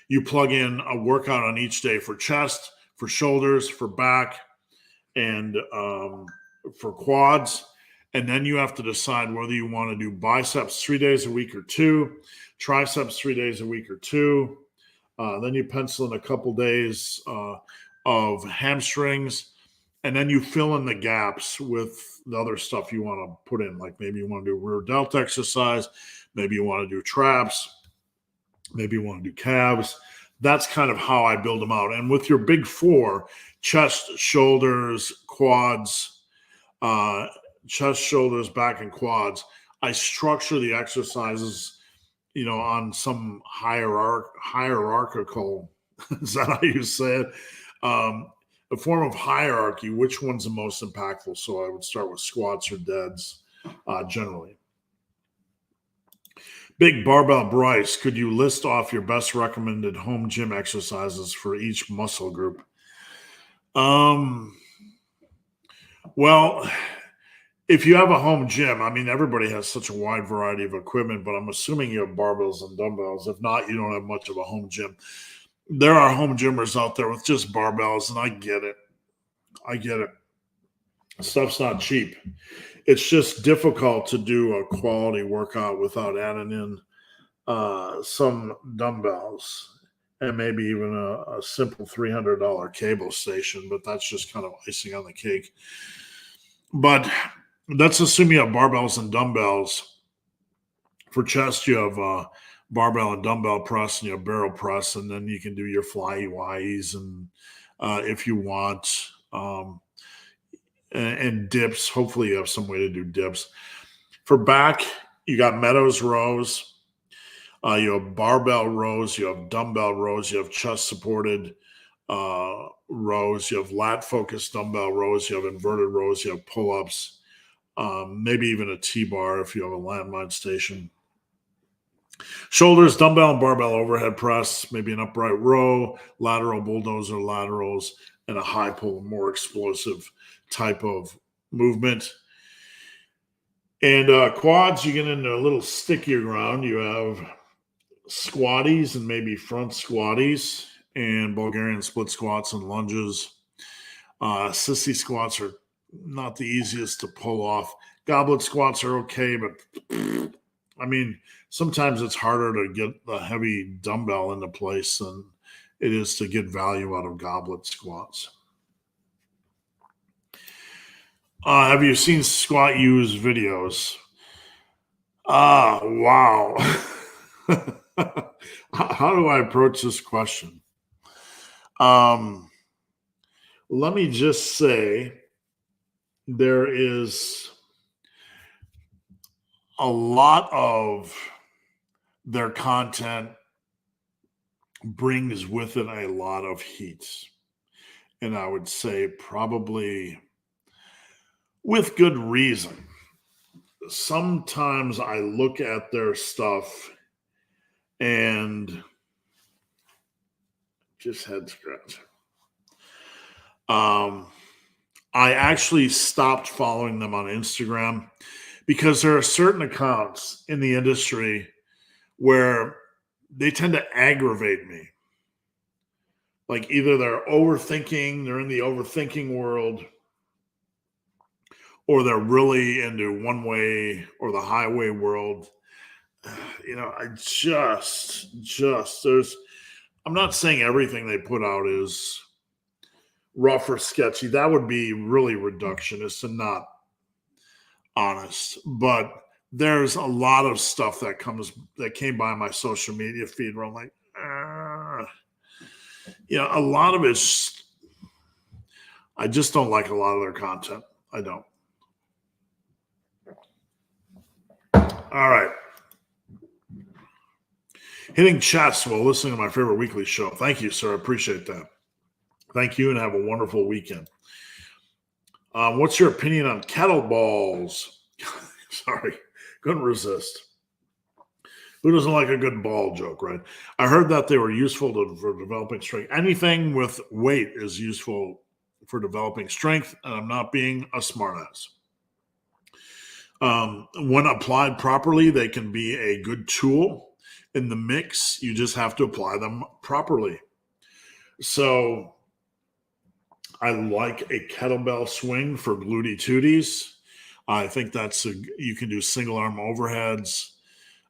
You plug in a workout on each day for chest, for shoulders, for back, and for quads. And then you have to decide whether you want to do biceps 3 days a week or 2, triceps 3 days a week or 2. Then you pencil in a couple days of hamstrings, and then you fill in the gaps with the other stuff you want to put in. Like maybe you want to do rear delt exercise, maybe you want to do traps, maybe you want to do calves. That's kind of how I build them out. And with your big 4, chest, shoulders, quads, chest, shoulders, back, and quads, I structure the exercises, on some hierarchical, is that how you say it? A form of hierarchy, which one's the most impactful. So I would start with squats or deads, generally. Big Barbell Bryce, could you list off your best recommended home gym exercises for each muscle group? Well, if you have a home gym, I mean, everybody has such a wide variety of equipment, but I'm assuming you have barbells and dumbbells. If not, you don't have much of a home gym. There are home gymmers out there with just barbells, and I get it. Stuff's not cheap. It's just difficult to do a quality workout without adding in some dumbbells and maybe even a simple $300 cable station, but that's just kind of icing on the cake. But let's assume you have barbells and dumbbells. For chest, you have barbell and dumbbell press, and you have barrel press, and then you can do your fly-ys and if you want, and dips. Hopefully you have some way to do dips. For back, you got Meadows rows, you have barbell rows, you have dumbbell rows, you have chest supported rows, you have lat focused dumbbell rows, you have inverted rows, you have pull-ups, maybe even a T-bar if you have a landmine station. Shoulders, dumbbell and barbell overhead press, maybe an upright row, lateral bulldozer laterals, and a high pull, more explosive type of movement. And quads, you get into a little stickier ground. You have squatties and maybe front squatties, and Bulgarian split squats and lunges. Sissy squats are not the easiest to pull off. Goblet squats are okay, but I mean, sometimes it's harder to get the heavy dumbbell into place than it is to get value out of goblet squats. Have you seen Squat U's videos? Wow. How do I approach this question? Let me just say there is a lot of their content brings with it a lot of heat. And I would say probably with good reason. Sometimes I look at their stuff and just head scratch. I actually stopped following them on Instagram because there are certain accounts in the industry where they tend to aggravate me. Like either they're overthinking, they're in the overthinking world, or they're really into one way or the highway world. I I'm not saying everything they put out is rough or sketchy. That would be really reductionist and not honest. But there's a lot of stuff that came by my social media feed where I'm like, a lot of it's, I just don't like a lot of their content. I don't. All right. Hitting chest while listening to my favorite weekly show. Thank you, sir. I appreciate that. Thank you, and have a wonderful weekend. What's your opinion on kettle balls? Sorry, couldn't resist. Who doesn't like a good ball joke, right? I heard that they were useful for developing strength. Anything with weight is useful for developing strength, and I'm not being a smartass. When applied properly, they can be a good tool in the mix. You just have to apply them properly. So I like a kettlebell swing for glutey tooties. I think you can do single arm overheads.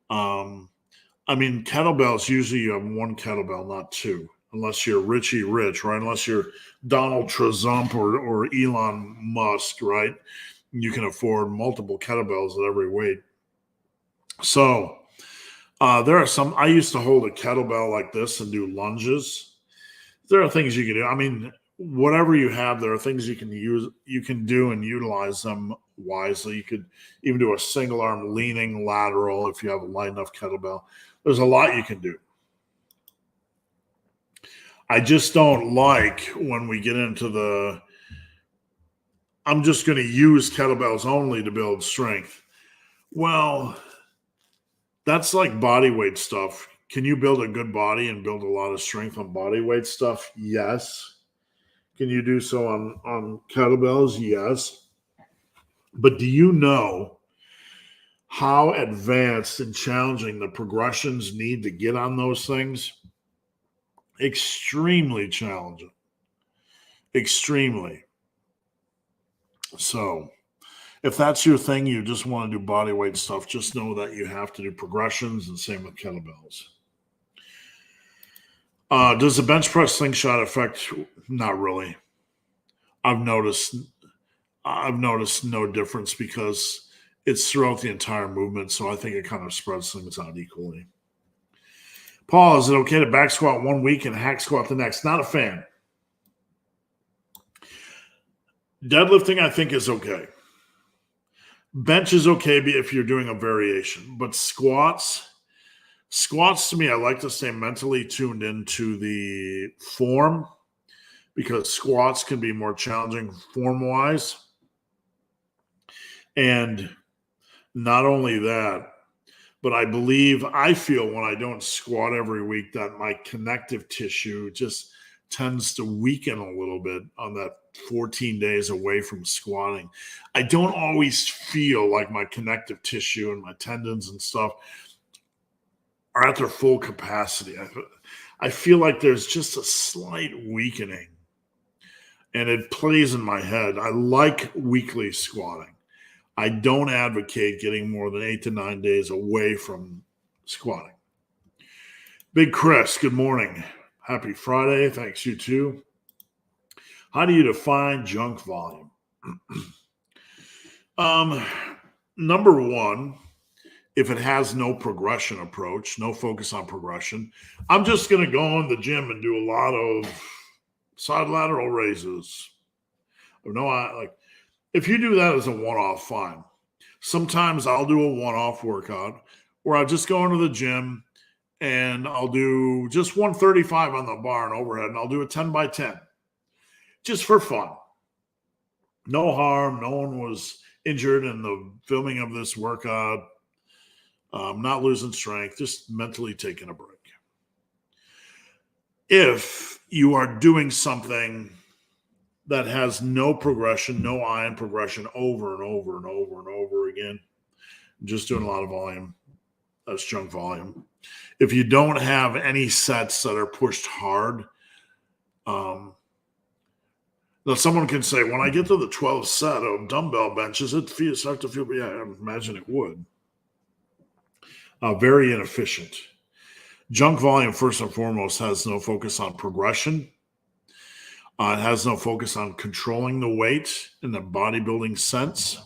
Kettlebells, usually you have one kettlebell, not two, unless you're Richie Rich, right? Unless you're Donald Trump or Elon Musk, right? You can afford multiple kettlebells at every weight. So there are some, I used to hold a kettlebell like this and do lunges. There are things you can do. Whatever you have, there are things you can do and utilize them wisely. You could even do a single arm leaning lateral if you have a light enough kettlebell. There's a lot you can do. I just don't like when we get into I'm just going to use kettlebells only to build strength. Well, that's like body weight stuff. Can you build a good body and build a lot of strength on body weight stuff? Yes. Can you do so on kettlebells? Yes. But do you know how advanced and challenging the progressions need to get on those things? Extremely challenging. Extremely. So if that's your thing, you just want to do body weight stuff, just know that you have to do progressions, and same with kettlebells. Does the bench press slingshot affect? Not really. I've noticed no difference because it's throughout the entire movement, so I think it kind of spreads things out equally. Paul, is it okay to back squat one week and hack squat the next? Not a fan. Deadlifting, I think, is okay. Bench is okay if you're doing a variation, but squats to me, I like to stay mentally tuned into the form because squats can be more challenging form-wise. And not only that, but I feel when I don't squat every week that my connective tissue just tends to weaken a little bit on that 14 days away from squatting. I don't always feel like my connective tissue and my tendons and stuff are at their full capacity. I feel like there's just a slight weakening, and it plays in my head. I like weekly squatting. I don't advocate getting more than 8 to 9 days away from squatting. Big Chris, good morning. Happy Friday. Thanks, you too. How do you define junk volume? Number one, if it has no progression approach, no focus on progression, I'm just going to go in the gym and do a lot of side lateral raises. If you do that as a one-off, fine. Sometimes I'll do a one-off workout where I'll just go into the gym and I'll do just 135 on the bar and overhead, and I'll do a 10 by 10 just for fun. No harm. No one was injured in the filming of this workout. Not losing strength, just mentally taking a break. If you are doing something that has no progression, no ion progression over and over and over and over again, just doing a lot of volume, that's junk volume. If you don't have any sets that are pushed hard, Um, Now, someone can say, when I get to the 12th set of dumbbell benches, it feels start to feel, yeah, I imagine it would. Very inefficient. Junk volume, first and foremost, has no focus on progression. It has no focus on controlling the weight in the bodybuilding sense.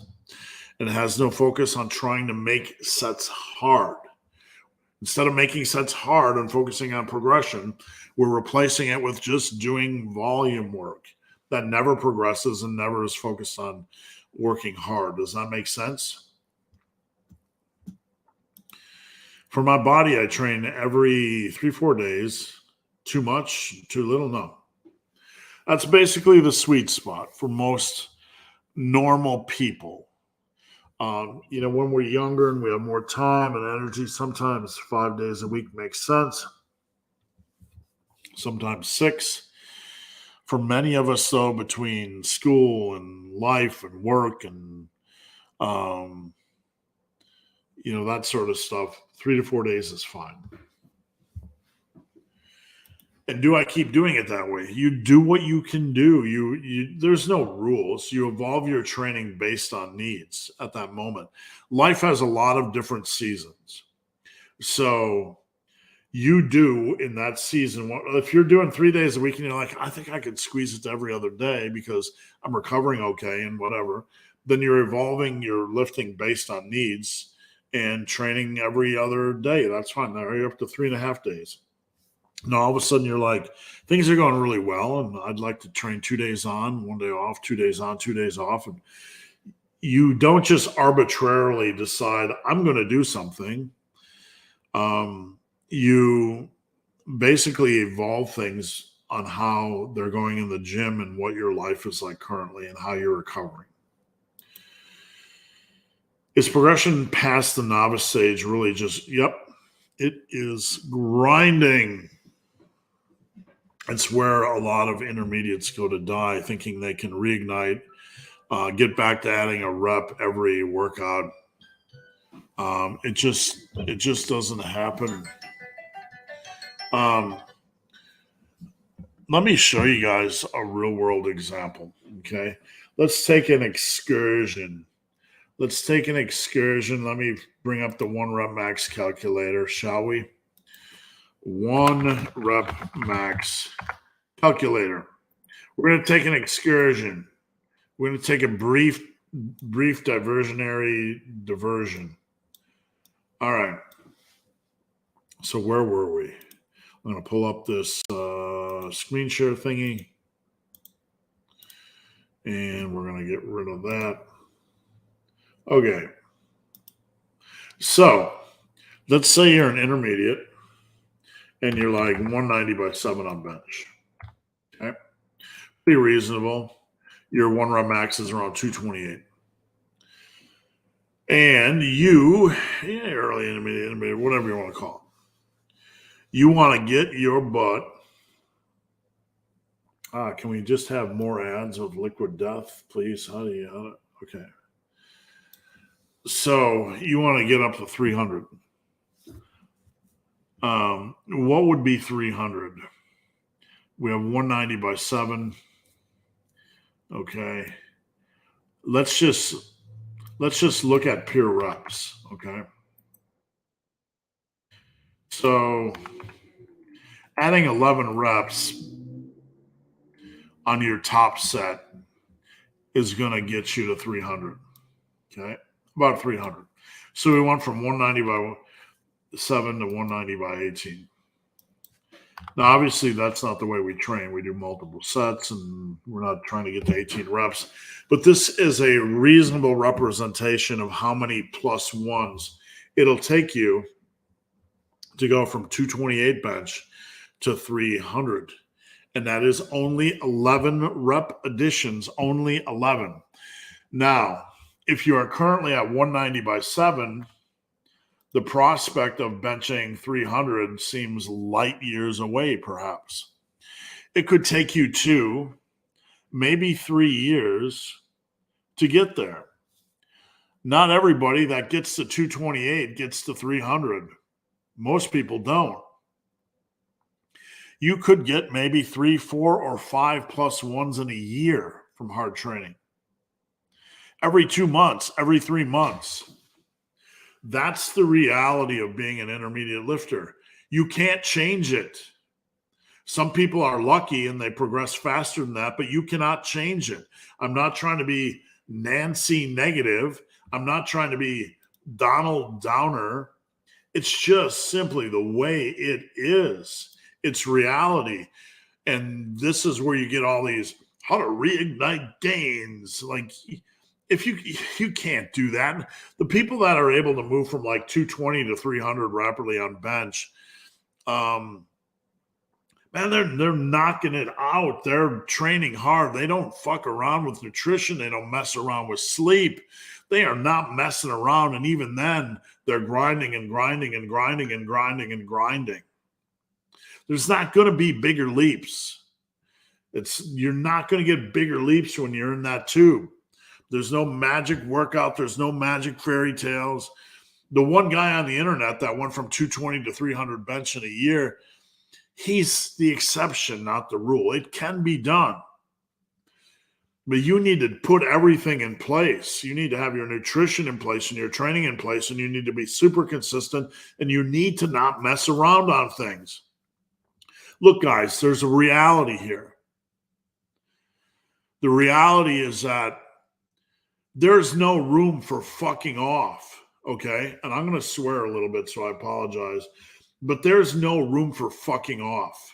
And it has no focus on trying to make sets hard. Instead of making sets hard and focusing on progression, we're replacing it with just doing volume work that never progresses and never is focused on working hard. Does that make sense? For my body, I train every 3-4 days. Too much, too little? No. That's basically the sweet spot for most normal people. When we're younger and we have more time and energy, sometimes 5 days a week makes sense. Sometimes 6. For many of us, though, between school and life and work and that sort of stuff, 3 to 4 days is fine. And do I keep doing it that way? You do what you can do. There's no rules. You evolve your training based on needs at that moment. Life has a lot of different seasons. So you do in that season. If you're doing 3 days a week and you're like, I think I could squeeze it to every other day because I'm recovering okay and whatever, then you're evolving your lifting based on needs and training every other day. That's fine. Now you're up to 3.5 days. Now all of a sudden you're like, things are going really well, and I'd like to train 2 days on, 1 day off, 2 days on, 2 days off. And you don't just arbitrarily decide I'm going to do something. You basically evolve things on how they're going in the gym and what your life is like currently and how you're recovering. Is progression past the novice stage really just, yep, it is grinding. It's where a lot of intermediates go to die, thinking they can reignite, get back to adding a rep every workout. It just doesn't happen. Let me show you guys a real world example. Okay, let's take an excursion. Let me bring up the 1 rep max calculator, shall we? 1 rep max calculator. We're going to take an excursion. We're going to take a brief diversion. All right. So where were we? I'm going to pull up this screen share thingy. And we're going to get rid of that. Okay. So let's say you're an intermediate and you're like 190 by 7 on bench. Okay. Pretty reasonable. Your 1 rep max is around 228. And early intermediate, whatever you want to call it. You want to get your butt. Can we just have more ads of Liquid Death, please? Okay. So you want to get up to 300. What would be 300? We have 190 by 7. Okay. Let's just look at pure reps. Okay. So adding 11 reps on your top set is going to get you to 300. Okay. About 300. So we went from 190 by 7 to 190 by 18. Now, obviously, that's not the way we train. We do multiple sets, and we're not trying to get to 18 reps. But this is a reasonable representation of how many plus ones it'll take you to go from 228 bench to 300. And that is only 11 rep additions, only 11. Now, if you are currently at 190 by 7, the prospect of benching 300 seems light years away, perhaps. It could take you 2, maybe 3 years to get there. Not everybody that gets to 228 gets to 300. Most people don't. you could get maybe 3, 4, or 5+1s in a year from hard training. Every 2 months, every 3 months. That's the reality of being an intermediate lifter. You can't change it. Some people are lucky and they progress faster than that, but you cannot change it. I'm not trying to be Nancy negative. I'm not trying to be Donald Downer. It's just simply the way it is. It's reality. And this is where you get all these how to reignite gains. Like, if you can't do that. The people that are able to move from like 220 to 300 rapidly on bench, man, they're knocking it out. They're training hard. They don't fuck around with nutrition. They don't mess around with sleep. They are not messing around. And even then, they're grinding and grinding and grinding and grinding and grinding. There's not going to be bigger leaps. You're not going to get bigger leaps when you're in that tube. There's no magic workout. There's no magic fairy tales. The one guy on the internet that went from 220 to 300 bench in a year, he's the exception, not the rule. It can be done. But you need to put everything in place. You need to have your nutrition in place and your training in place, and you need to be super consistent, and you need to not mess around on things. Look, guys, there's a reality here. The reality is that there's no room for fucking off, okay? And I'm going to swear a little bit, so I apologize. But there's no room for fucking off.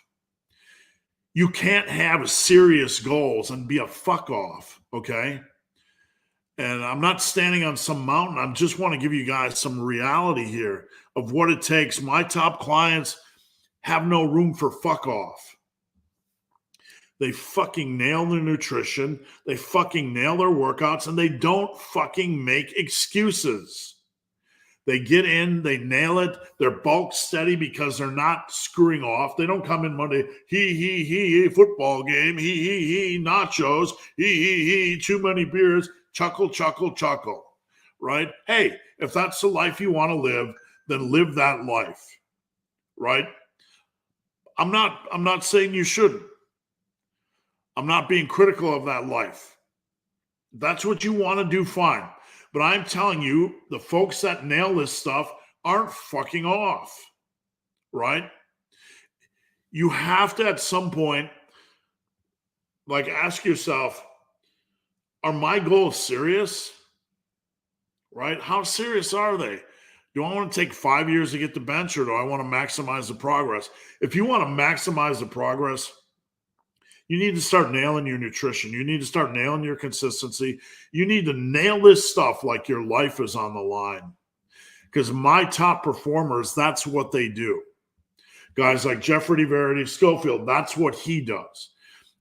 You can't have serious goals and be a fuck off, okay? And I'm not standing on some mountain. I just want to give you guys some reality here of what it takes. My top clients have no room for fuck off. They fucking nail their nutrition. They fucking nail their workouts, and they don't fucking make excuses. They get in, they nail it. They're bulk steady because they're not screwing off. They don't come in Monday, he, football game, he, nachos, he, too many beers, chuckle, chuckle, chuckle, right? Hey, if that's the life you want to live, then live that life, right? I'm not saying you shouldn't. I'm not being critical of that life. That's what you want to do, fine. But I'm telling you, the folks that nail this stuff aren't fucking off, right? You have to, at some point, like, ask yourself, are my goals serious? Right? How serious are they? Do I want to take 5 years to get the bench, or do I want to maximize the progress? If you want to maximize the progress, you need to start nailing your nutrition. You need to start nailing your consistency. You need to nail this stuff like your life is on the line. Because my top performers, that's what they do. Guys like Jeffrey Verity Schofield, that's what he does.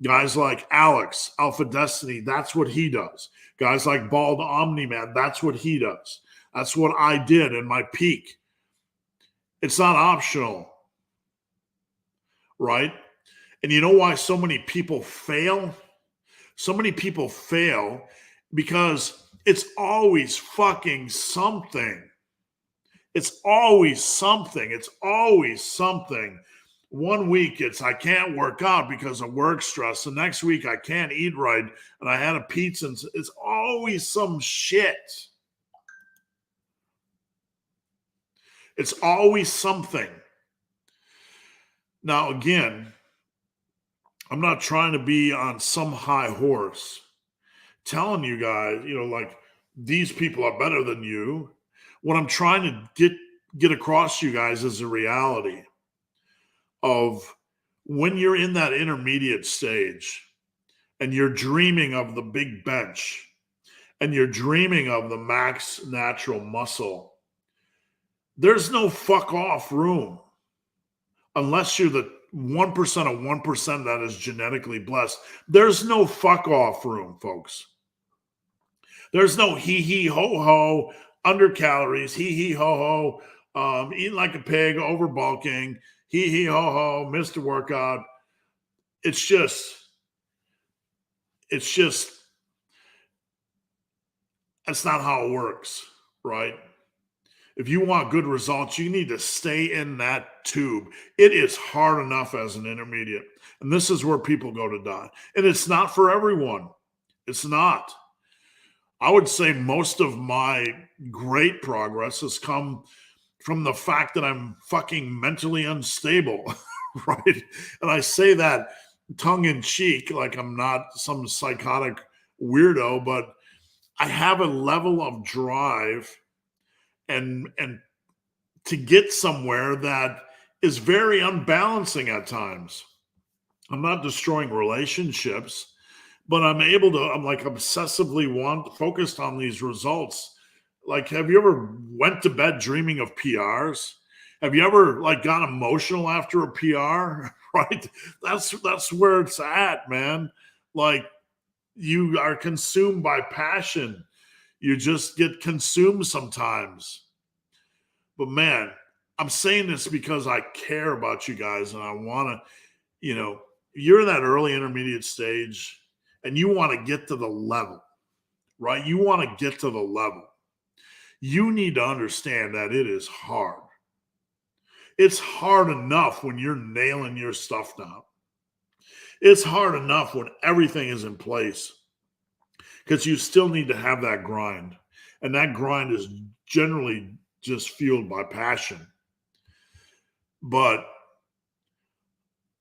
Guys like Alex, Alpha Destiny, that's what he does. Guys like Bald Omni-Man, that's what he does. That's what I did in my peak. It's not optional, right? And you know why so many people fail? So many people fail because it's always fucking something. It's always something. It's always something. 1 week it's I can't work out because of work stress. The next week I can't eat right and I had a pizza. And it's always some shit. It's always something. Now, again, I'm not trying to be on some high horse telling you guys, like, these people are better than you. What I'm trying to get across to you guys is the reality of when you're in that intermediate stage and you're dreaming of the big bench and you're dreaming of the max natural muscle, there's no fuck off room unless you're the 1% of 1% that is genetically blessed. There's no fuck off room, folks. There's no hee ho ho, under calories, hee ho ho, eating like a pig, over bulking, hee ho ho, missed a workout. It's just, that's not how it works, right? If you want good results, you need to stay in that tube. It is hard enough as an intermediate. And this is where people go to die. And it's not for everyone. It's not. I would say most of my great progress has come from the fact that I'm fucking mentally unstable, right? And I say that tongue in cheek, like I'm not some psychotic weirdo, but I have a level of drive and to get somewhere that is very unbalancing at times. I'm not destroying relationships, but I'm like obsessively focused on these results. Like, have you ever went to bed dreaming of PRs? Have you ever like got emotional after a PR? Right? That's where it's at, man. Like, you are consumed by passion. You just get consumed sometimes. But man, I'm saying this because I care about you guys and I want to, you're in that early intermediate stage and you want to get to the level, right? You want to get to the level. You need to understand that it is hard. It's hard enough when you're nailing your stuff down. It's hard enough when everything is in place because you still need to have that grind. And that grind is generally just fueled by passion. But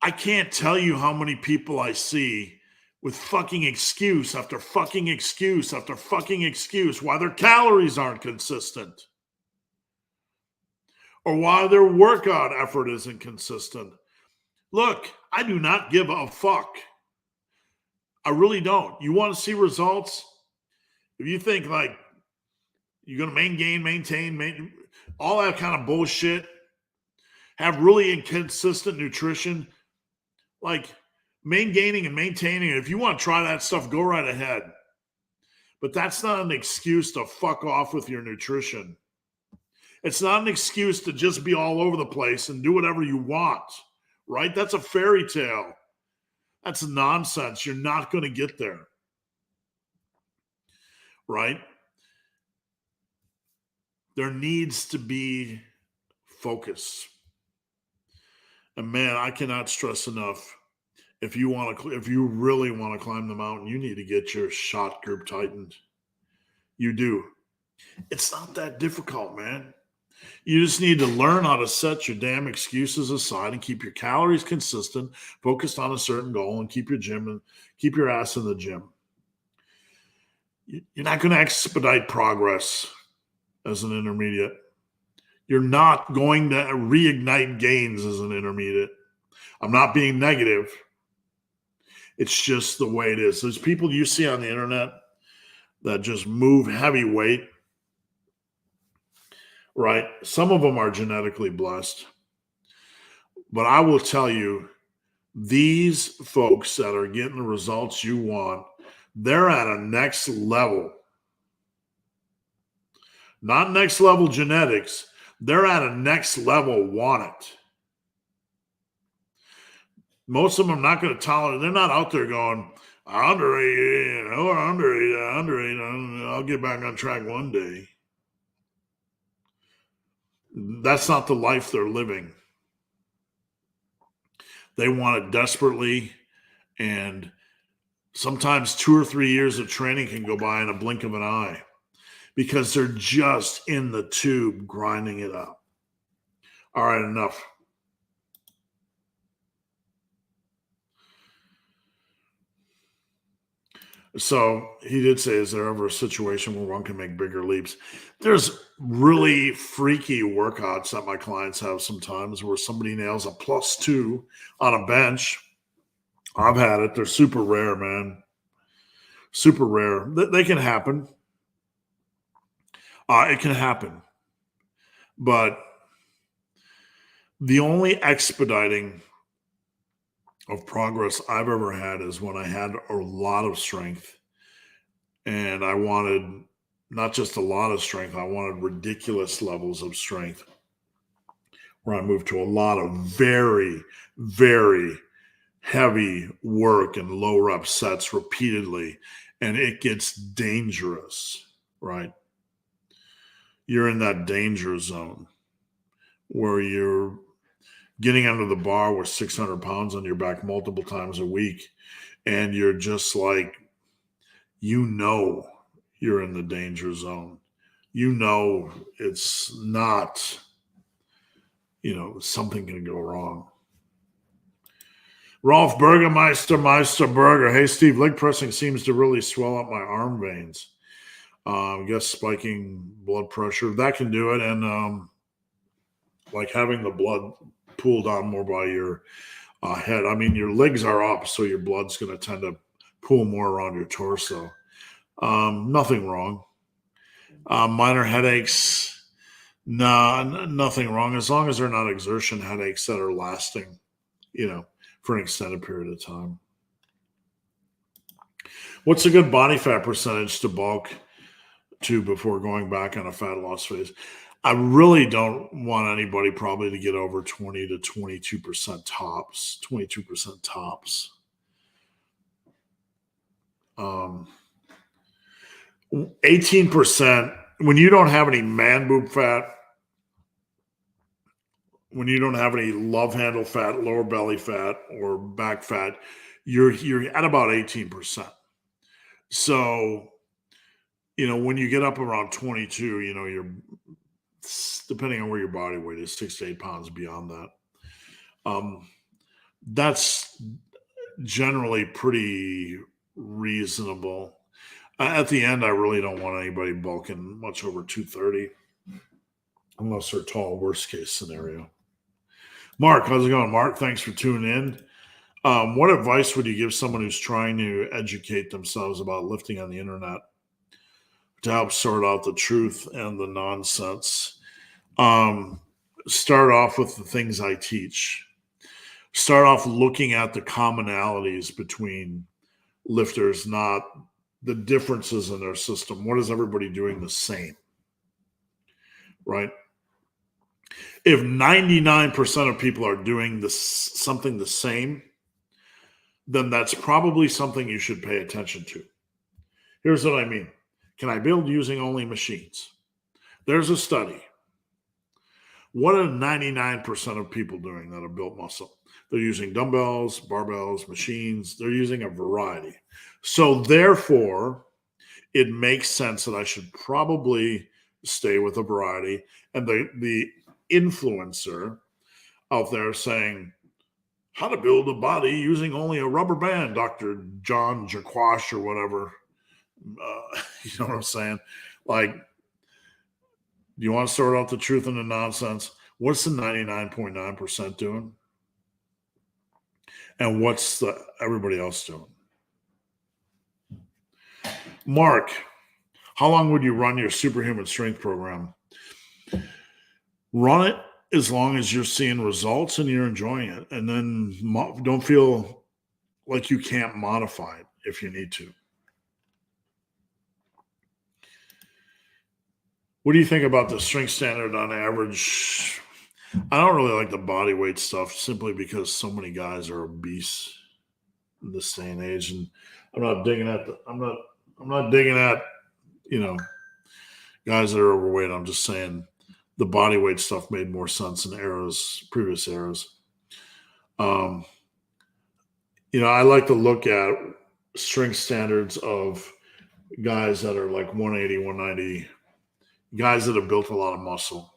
I can't tell you how many people I see with fucking excuse after fucking excuse after fucking excuse why their calories aren't consistent or why their workout effort isn't consistent. Look, I do not give a fuck. I really don't. You want to see results? If you think like you're going to maintain all that kind of bullshit, have really inconsistent nutrition, like maintaining and maintaining. If you want to try that stuff, go right ahead. But that's not an excuse to fuck off with your nutrition. It's not an excuse to just be all over the place and do whatever you want, right? That's a fairy tale. That's nonsense. You're not going to get there, right? There needs to be focus. And man, I cannot stress enough. If you really want to climb the mountain, you need to get your shot group tightened. You do. It's not that difficult, man. You just need to learn how to set your damn excuses aside and keep your calories consistent, focused on a certain goal, and keep your ass in the gym. You're not going to expedite progress as an intermediate. You're not going to reignite gains as an intermediate. I'm not being negative. It's just the way it is. There's people you see on the internet that just move heavy weight, right? Some of them are genetically blessed. But I will tell you, these folks that are getting the results you want, they're at a next level. Not next level genetics. They're at a next level want it. Most of them are not going to tolerate. They're not out there going, underrated, underrated. I'll get back on track one day. That's not the life they're living. They want it desperately, and sometimes 2 or 3 years of training can go by in a blink of an eye because they're just in the tube grinding it up. All right, enough. So he did say, is there ever a situation where one can make bigger leaps? There's really freaky workouts that my clients have sometimes where somebody nails a +2 on a bench. I've had it. They're super rare, man. Super rare. They can happen. It can happen. But the only expediting of progress I've ever had is when I had a lot of strength and I wanted not just a lot of strength, I wanted ridiculous levels of strength where I moved to a lot of very, very heavy work and low rep sets repeatedly. And it gets dangerous, right? you're in that danger zone where you're getting under the bar with 600 pounds on your back multiple times a week. And you're just like, you're in the danger zone. It's not, something can go wrong. Rolf Burgermeister, Meister Burger. Hey, Steve, leg pressing seems to really swell up my arm veins. I guess spiking blood pressure. That can do it. And like having the blood pool down more by your head. I mean, your legs are up, so your blood's going to tend to pool more around your torso. Nothing wrong. Minor headaches, nothing wrong, as long as they're not exertion headaches that are lasting, for an extended period of time. What's a good body fat percentage to bulk to before going back on a fat loss phase? I really don't want anybody probably to get over 20 to 22% tops, 22% tops. 18%, when you don't have any man boob fat, when you don't have any love handle fat, lower belly fat, or back fat, you're at about 18%. So, when you get up around 22, you're, depending on where your body weight is, 6 to 8 pounds beyond that. That's generally pretty reasonable. At the end, I really don't want anybody bulking much over 230, unless they're tall, worst case scenario. Mark, how's it going? Mark, thanks for tuning in. What advice would you give someone who's trying to educate themselves about lifting on the internet to help sort out the truth and the nonsense? Start off with the things I teach. Start off looking at the commonalities between lifters, not the differences in their system. What is everybody doing the same? Right? If 99% of people are doing something the same, then that's probably something you should pay attention to. Here's what I mean. Can I build using only machines? There's a study. What are 99% of people doing that have built muscle? They're using dumbbells, barbells, machines. They're using a variety. So therefore, it makes sense that I should probably stay with a variety. And the influencer out there saying, how to build a body using only a rubber band, Dr. John Jaquash or whatever. You know what I'm saying? Like, do you want to sort out the truth and the nonsense? What's the 99.9% doing? And what's everybody else doing? Mark, how long would you run your superhuman strength program? Run it as long as you're seeing results and you're enjoying it. And then don't feel like you can't modify it if you need to. What do you think about the strength standard on average? I don't really like the body weight stuff simply because so many guys are obese in this day and age. And I'm not digging at guys that are overweight. I'm just saying the body weight stuff made more sense in previous eras. I like to look at strength standards of guys that are like 180, 190, guys that have built a lot of muscle.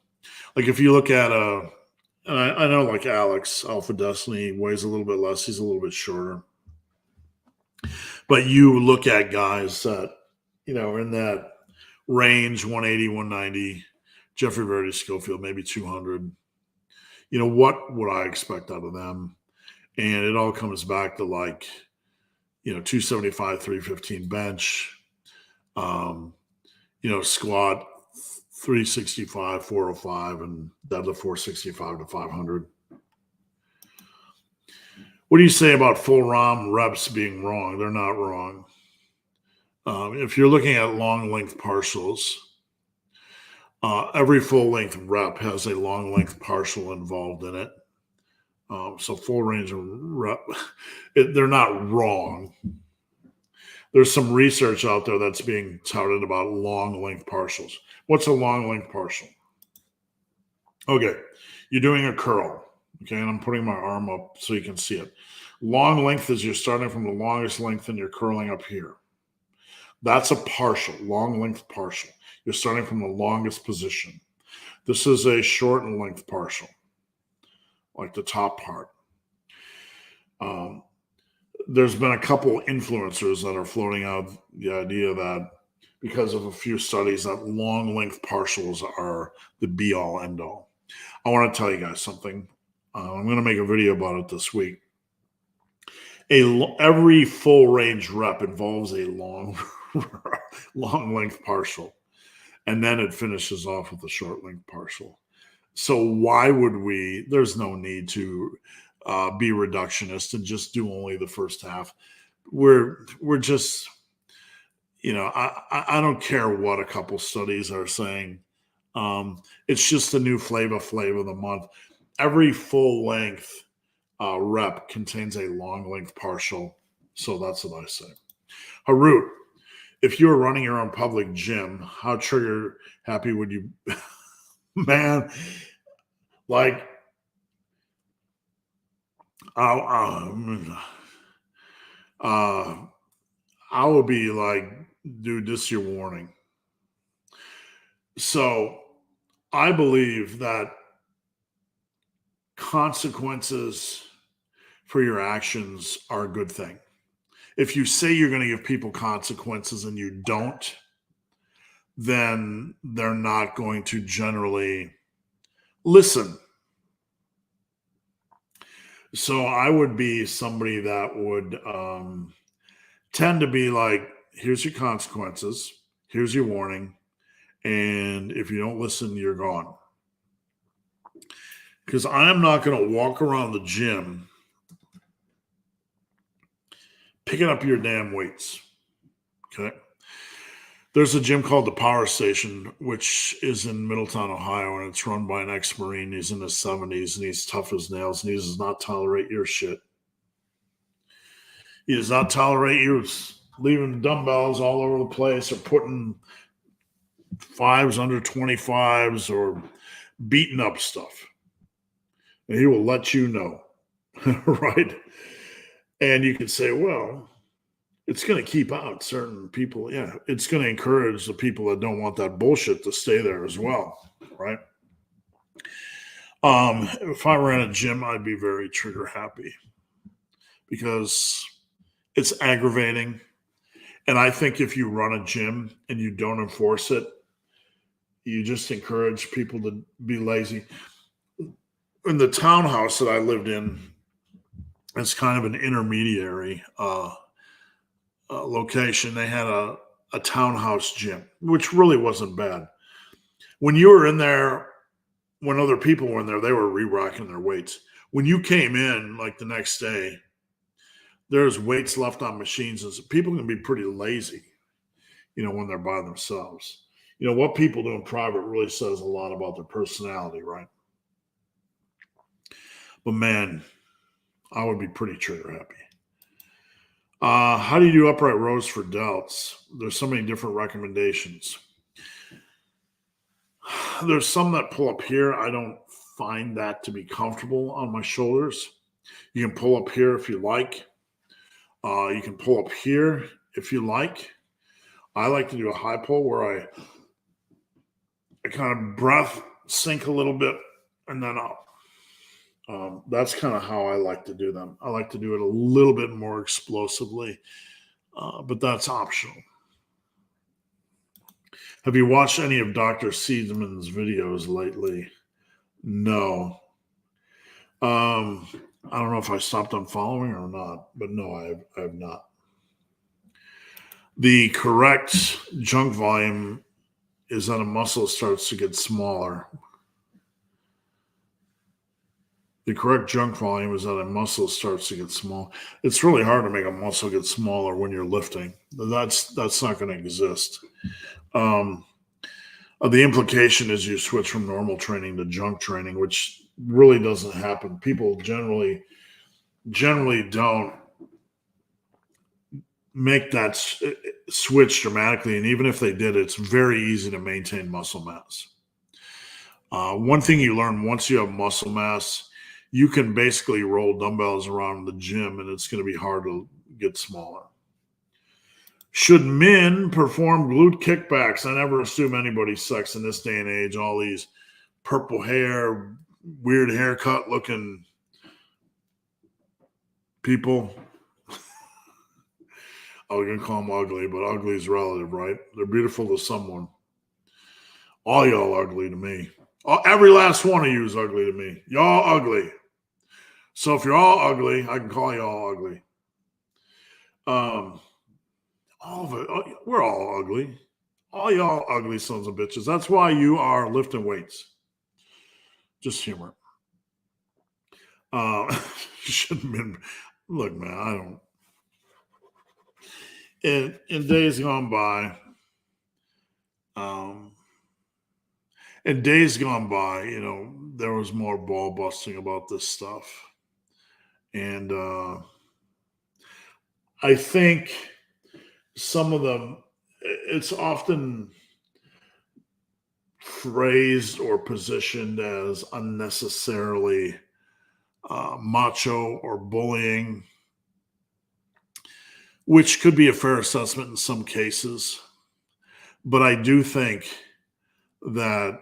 Like if you look at and I know like Alex, Alpha Destiny, weighs a little bit less. He's a little bit shorter. But you look at guys that, are in that range, 180, 190, Jeffrey Verdi Schofield, maybe 200. What would I expect out of them? And it all comes back to 275, 315 bench, squat 365, 405, and deadlift 465 to 500. What do you say about full ROM reps being wrong? They're not wrong. If you're looking at long length partials, every full length rep has a long length partial involved in it. So full range of rep, they're not wrong. There's some research out there that's being touted about long length partials. What's a long length partial? Okay, you're doing a curl. Okay, and I'm putting my arm up so you can see it. Long length is you're starting from the longest length and you're curling up here. That's a partial, long length partial. You're starting from the longest position. This is a short and length partial, like the top part. There's been a couple influencers that are floating out the idea that because of a few studies that long length partials are the be all end all. I want to tell you guys something. I'm going to make a video about it this week. Every full range rep involves a long length partial, and then it finishes off with a short length partial. So why would we? There's no need to be reductionist and just do only the first half. We're just, I don't care what a couple studies are saying. It's just a new flavor of the month. Every full length rep contains a long length partial. So that's what I say. Harut, if you were running your own public gym, how trigger happy would you? Man, like, I would be like, dude, this is your warning. So I believe that consequences for your actions are a good thing. If you say you're going to give people consequences and you don't, then they're not going to generally listen. So I would be somebody that would tend to be like, here's your consequences, here's your warning, and if you don't listen, you're gone. Because I'm not going to walk around the gym picking up your damn weights. Okay. There's a gym called the Power Station, which is in Middletown, Ohio, and it's run by an ex-Marine. He's in his 70s, and he's tough as nails, and he does not tolerate your shit. He does not tolerate you leaving dumbbells all over the place or putting fives under 25s or beating up stuff. And he will let you know, right? And you can say, well, it's going to keep out certain people. Yeah, it's going to encourage the people that don't want that bullshit to stay there as well, right? If I ran a gym, I'd be very trigger happy because it's aggravating. And I think if you run a gym and you don't enforce it, you just encourage people to be lazy. In the townhouse that I lived in, it's kind of an intermediary location. They had a townhouse gym, which really wasn't bad. When you were in there, when other people were in there, they were re-rocking their weights. When you came in, like the next day, there's weights left on machines, and so people can be pretty lazy, when they're by themselves. What people do in private really says a lot about their personality, right? But man, I would be pretty trigger happy. How do you do upright rows for delts? There's so many different recommendations. There's some that pull up here. I don't find that to be comfortable on my shoulders. You can pull up here if you like. You can pull up here if you like. I like to do a high pull where I kind of breath sink a little bit and then up. That's kind of how I like to do them. I like to do it a little bit more explosively, but that's optional. Have you watched any of Dr. Seidman's videos lately? No. I don't know if I stopped unfollowing or not, but no, I have not. The correct junk volume is that a muscle starts to get smaller. The correct junk volume is that a muscle starts to get small. It's really hard to make a muscle get smaller when you're lifting. That's not going to exist. The implication is you switch from normal training to junk training, which really doesn't happen. People generally don't make that switch dramatically. And even if they did, it's very easy to maintain muscle mass. One thing you learn once you have muscle mass, you can basically roll dumbbells around the gym and it's going to be hard to get smaller. Should men perform glute kickbacks? I never assume anybody's sex in this day and age. All these purple hair, weird haircut looking people. I was going to call them ugly, but ugly is relative, right? They're beautiful to someone. All y'all ugly to me. Every last one of you is ugly to me. Y'all ugly. So if you're all ugly, I can call you all ugly. All of it. We're all ugly. All y'all ugly sons of bitches. That's why you are lifting weights. Just humor. Shouldn't have been. Look, man, I don't. In days gone by, there was more ball busting about this stuff. And I think some of them, it's often phrased or positioned as unnecessarily macho or bullying, which could be a fair assessment in some cases. But I do think that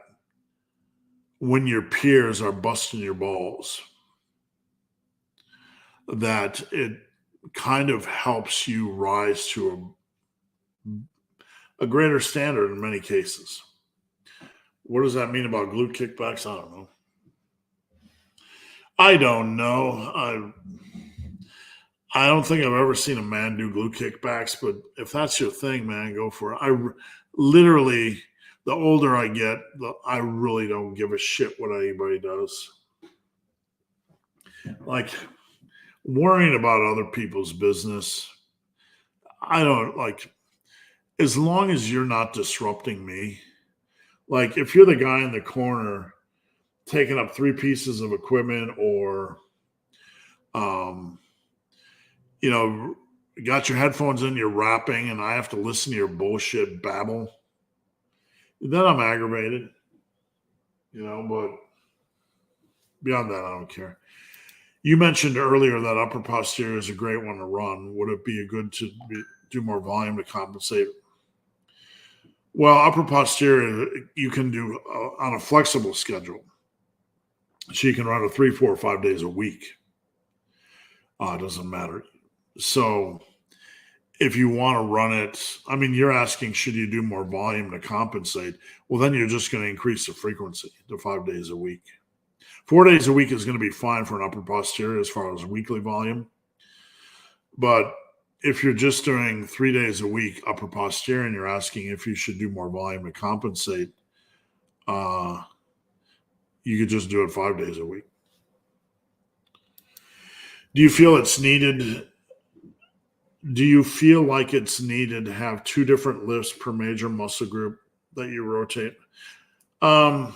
when your peers are busting your balls, that it kind of helps you rise to a greater standard in many cases. What does that mean about glute kickbacks? I don't know. I don't think I've ever seen a man do glute kickbacks, but if that's your thing, man, go for it. Literally, the older I get, I really don't give a shit what anybody does. Like, worrying about other people's business, I don't like, as long as you're not disrupting me. Like, if you're the guy in the corner taking up 3 pieces of equipment or, you got your headphones in, you're rapping, and I have to listen to your bullshit babble, then I'm aggravated, but beyond that, I don't care. You mentioned earlier that upper posterior is a great one to run. Would it be good to do more volume to compensate? Well, upper posterior, you can do on a flexible schedule. So you can run it 3, 4, or 5 days a week. It doesn't matter. So if you want to run it, I mean, you're asking, should you do more volume to compensate? Well, then you're just going to increase the frequency to 5 days a week. 4 days a week is going to be fine for an upper posterior as far as weekly volume. But if you're just doing 3 days a week upper posterior and you're asking if you should do more volume to compensate, you could just do it 5 days a week. Do you feel it's needed? Do you feel like it's needed to have 2 different lifts per major muscle group that you rotate? Not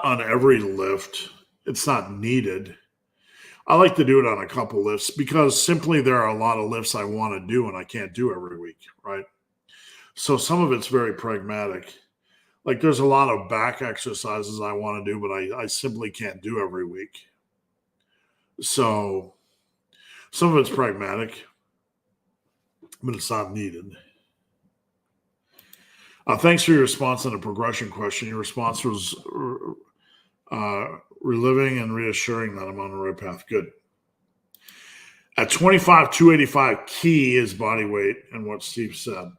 on every lift. It's not needed. I like to do it on a couple lifts because simply there are a lot of lifts I want to do and I can't do every week, right? So some of it's very pragmatic. Like, there's a lot of back exercises I want to do, but I simply can't do every week. So some of it's pragmatic, but it's not needed. Thanks for your response on the progression question. Your response was reliving and reassuring that I'm on the right path. Good. At 25, 285, key is body weight and what Steve said.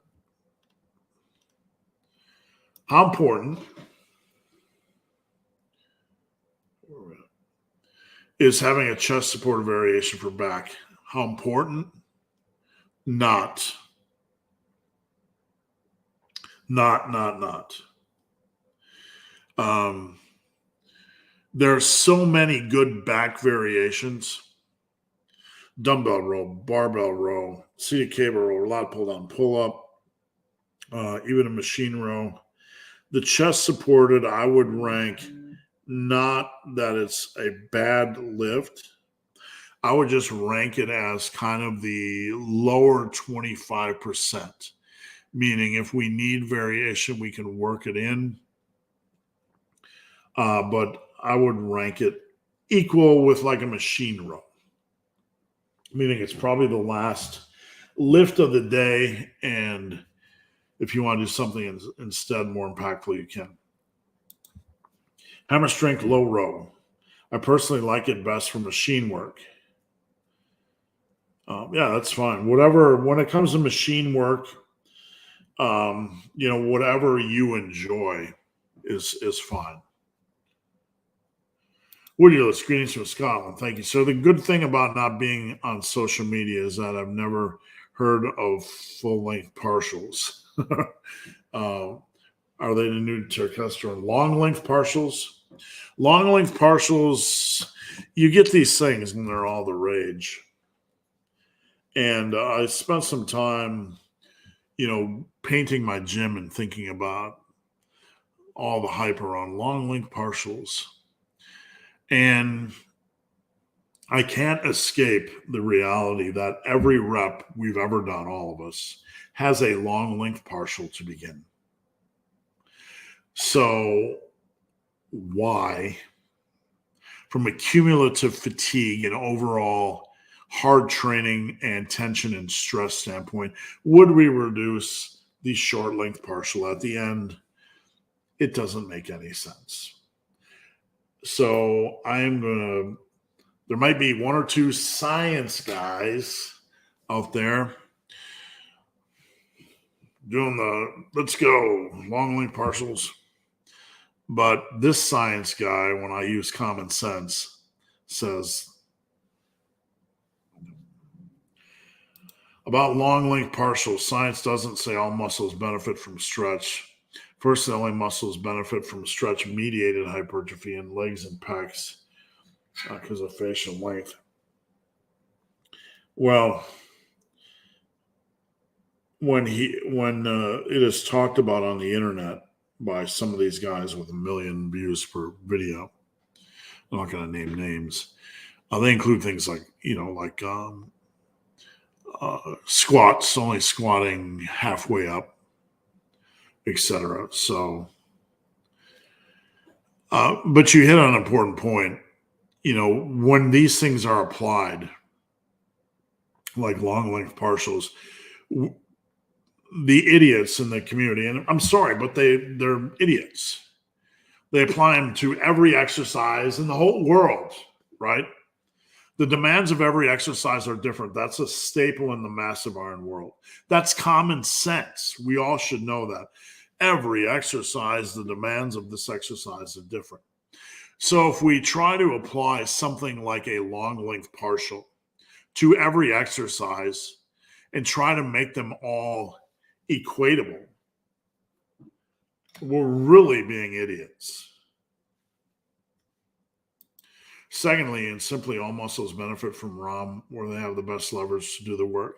How important is having a chest supported variation for back? How important? Not. There are so many good back variations. Dumbbell row, barbell row, seated cable row, a lot of pull down, pull up, even a machine row. The chest supported, I would rank not that it's a bad lift. I would just rank it as kind of the lower 25%, meaning if we need variation, we can work it in. But I would rank it equal with like a machine row, meaning it's probably the last lift of the day. And if you want to do something instead more impactful, you can. Hammer strength low row. I personally like it best for machine work. Yeah, that's fine. Whatever, when it comes to machine work, whatever you enjoy is fine. Woodulus, greetings from Scotland. Thank you. So the good thing about not being on social media is that I've never heard of full-length partials. Are they the new testosterone? Long-length partials? Long-length partials, you get these things and they're all the rage. And I spent some time, painting my gym and thinking about all the hype around long-length partials. And I can't escape the reality that every rep we've ever done, all of us, has a long length partial to begin. So why, from a cumulative fatigue and overall hard training and tension and stress standpoint, would we reduce the short length partial at the end? It doesn't make any sense. So there might be one or two science guys out there doing let's go long length partials. But this science guy, when I use common sense, says about long length partials, science doesn't say all muscles benefit from stretch. First, the only muscles benefit from stretch mediated hypertrophy in legs and pecs because of facial length. Well, when it is talked about on the internet by some of these guys with 1 million views per video, I'm not going to name names. They include things like squats, only squatting halfway up, etc. So, but you hit on an important point. When these things are applied, like long length partials, the idiots in the community, and I'm sorry, but they're idiots. They apply them to every exercise in the whole world, right? The demands of every exercise are different. That's a staple in the massive iron world. That's common sense. We all should know that. Every exercise, the demands of this exercise are different. So if we try to apply something like a long length partial to every exercise and try to make them all equatable, we're really being idiots. Secondly, and simply all muscles benefit from ROM, where they have the best leverage to do the work.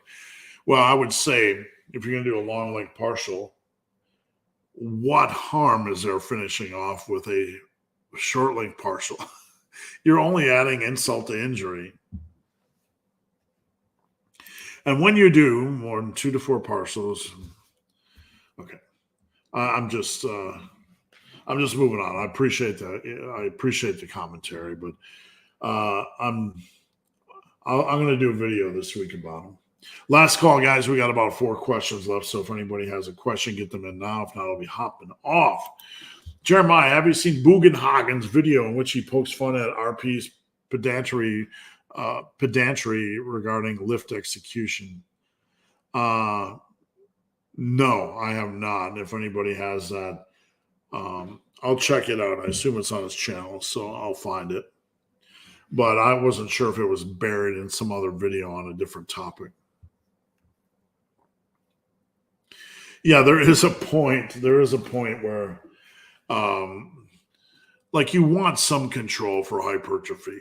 Well, I would say if you're going to do a long length partial, what harm is there finishing off with a short length partial? You're only adding insult to injury. And when you do more than 2 to 4 partials, okay, I'm just moving on. I appreciate that. I appreciate the commentary, but I'm going to do a video this week about them. Last call, guys. We got about 4 questions left. So if anybody has a question, get them in now. If not, I'll be hopping off. Jeremiah, have you seen Bugenhagen's video in which he pokes fun at RP's pedantry regarding lift execution? No, I have not. If anybody has that, I'll check it out. I assume it's on his channel, so I'll find it. But I wasn't sure if it was buried in some other video on a different topic. Yeah, there is a point. There is a point where, like, you want some control for hypertrophy,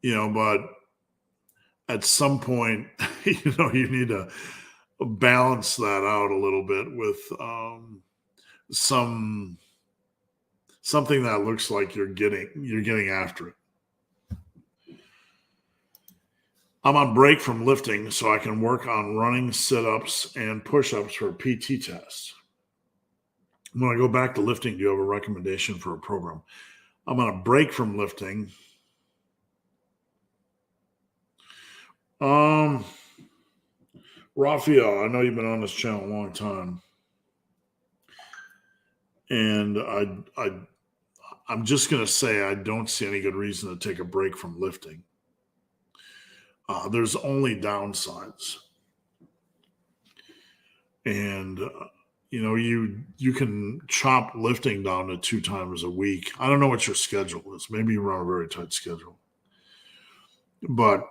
but at some point, you need to balance that out a little bit with something that looks like you're getting after it. I'm on break from lifting so I can work on running, sit-ups, and push-ups for a PT test. When I go back to lifting, do you have a recommendation for a program? I'm on a break from lifting. Raphael, I know you've been on this channel a long time. And I'm just going to say I don't see any good reason to take a break from lifting. There's only downsides. And, you can chop lifting down to 2 times a week. I don't know what your schedule is. Maybe you run a very tight schedule. But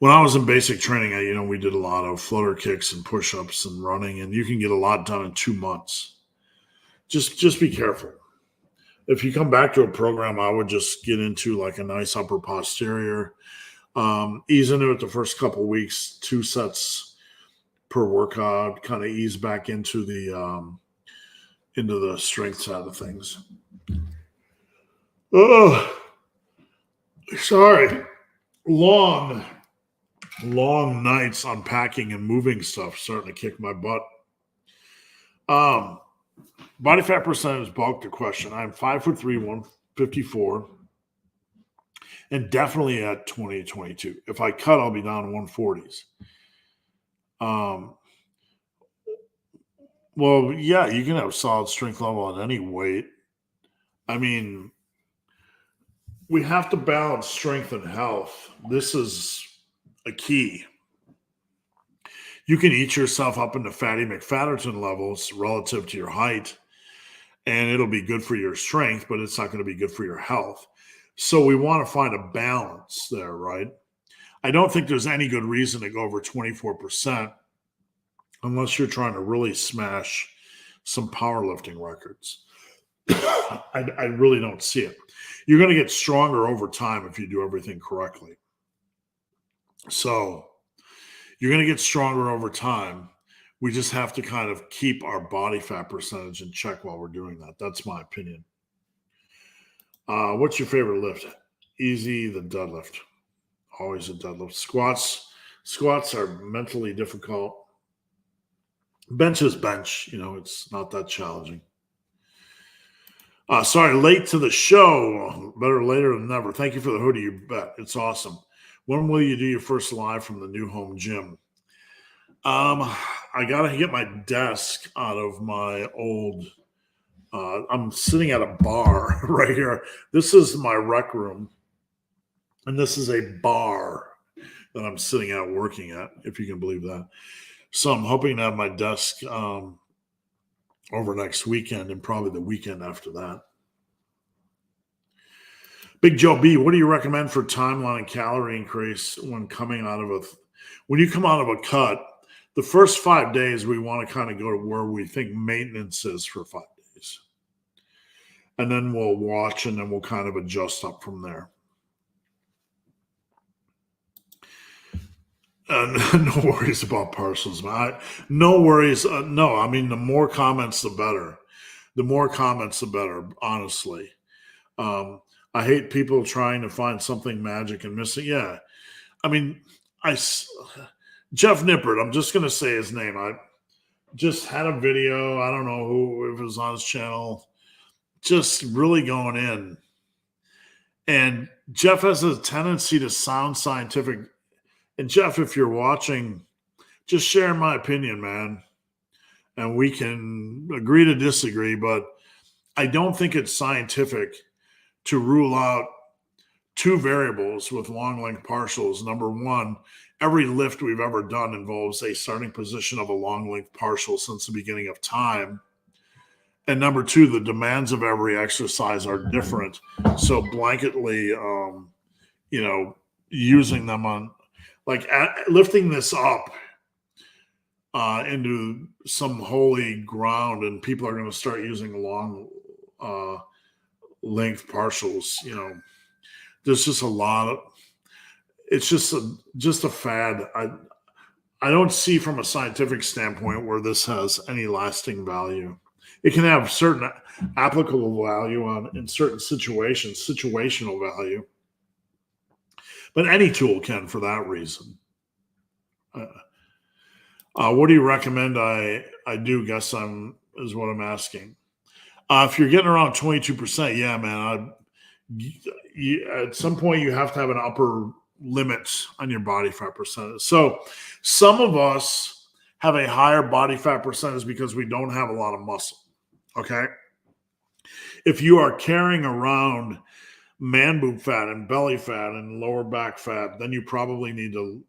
when I was in basic training, we did a lot of flutter kicks and push-ups and running, and you can get a lot done in 2 months. Just be careful. If you come back to a program, I would just get into like a nice upper posterior, ease into it the first couple of weeks, 2 sets per workout, kind of ease back into the strength side of things. Oh, sorry. Long nights unpacking and moving stuff starting to kick my butt. Body fat percentage bulk to question. I'm 5'3", 154, and definitely at 2022. If I cut, I'll be down in 140s. Well, yeah, you can have solid strength level at any weight. I mean, we have to balance strength and health. This is a key. You can eat yourself up into fatty McFatterton levels relative to your height, and it'll be good for your strength, but it's not going to be good for your health. So we want to find a balance there, right? I don't think there's any good reason to go over 24% unless you're trying to really smash some powerlifting records. I really don't see it. You're going to get stronger over time if you do everything correctly. So you're going to get stronger over time. We just have to kind of keep our body fat percentage in check while we're doing that. That's my opinion. What's your favorite lift? Easy, the deadlift. Always a deadlift. Squats are mentally difficult. Bench is bench. It's not that challenging. Sorry, late to the show. Better later than never. Thank you for the hoodie, you bet. It's awesome. When will you do your first live from the new home gym? I got to get my desk out of my old, I'm sitting at a bar right here. This is my rec room, and this is a bar that I'm sitting at working at, if you can believe that. So I'm hoping to have my desk over next weekend and probably the weekend after that. Big Joe B, what do you recommend for timeline and calorie increase when coming out of when you come out of a cut? The first 5 days, we want to kind of go to where we think maintenance is for 5 days. And then we'll watch, and then we'll kind of adjust up from there. No worries about parcels, man. No worries. No, I mean, the more comments, the better. The more comments, the better, honestly. I hate people trying to find something magic and missing. Yeah. I mean, Jeff Nippert, I'm just going to say his name. I just had a video. I don't know if it was on his channel, just really going in. And Jeff has a tendency to sound scientific. And Jeff, if you're watching, just share my opinion, man. And we can agree to disagree, but I don't think it's scientific to rule out 2 variables with long length partials. Number one, every lift we've ever done involves a starting position of a long length partial since the beginning of time. And number 2, the demands of every exercise are different. So blanketly, using them on, lifting this up into some holy ground, and people are going to start using long length partials. There's just a lot of, it's just a fad. I don't see from a scientific standpoint where this has any lasting value. It can have certain applicable value in certain situations, situational value. But any tool can for that reason. What do you recommend I do? Guess is what I'm asking. If you're getting around 22%, yeah, man. At some point, you have to have an upper limit on your body fat percentage. So some of us have a higher body fat percentage because we don't have a lot of muscle. Okay. If you are carrying around man boob fat and belly fat and lower back fat, then you probably need to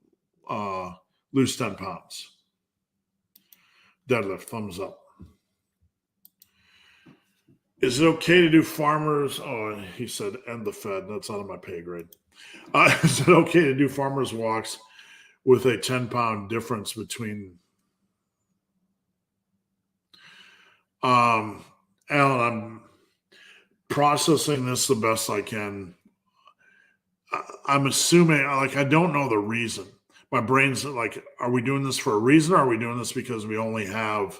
lose 10 pounds. Deadlift, thumbs up. Is it okay to do farmers? Oh, he said, end the Fed. That's out of my pay grade. Is it okay to do farmers walks with a 10-pound difference between? Alan, I'm processing this the best I can. I'm assuming, like, I don't know the reason. My brain's like, are we doing this for a reason? Or are we doing this because we only have,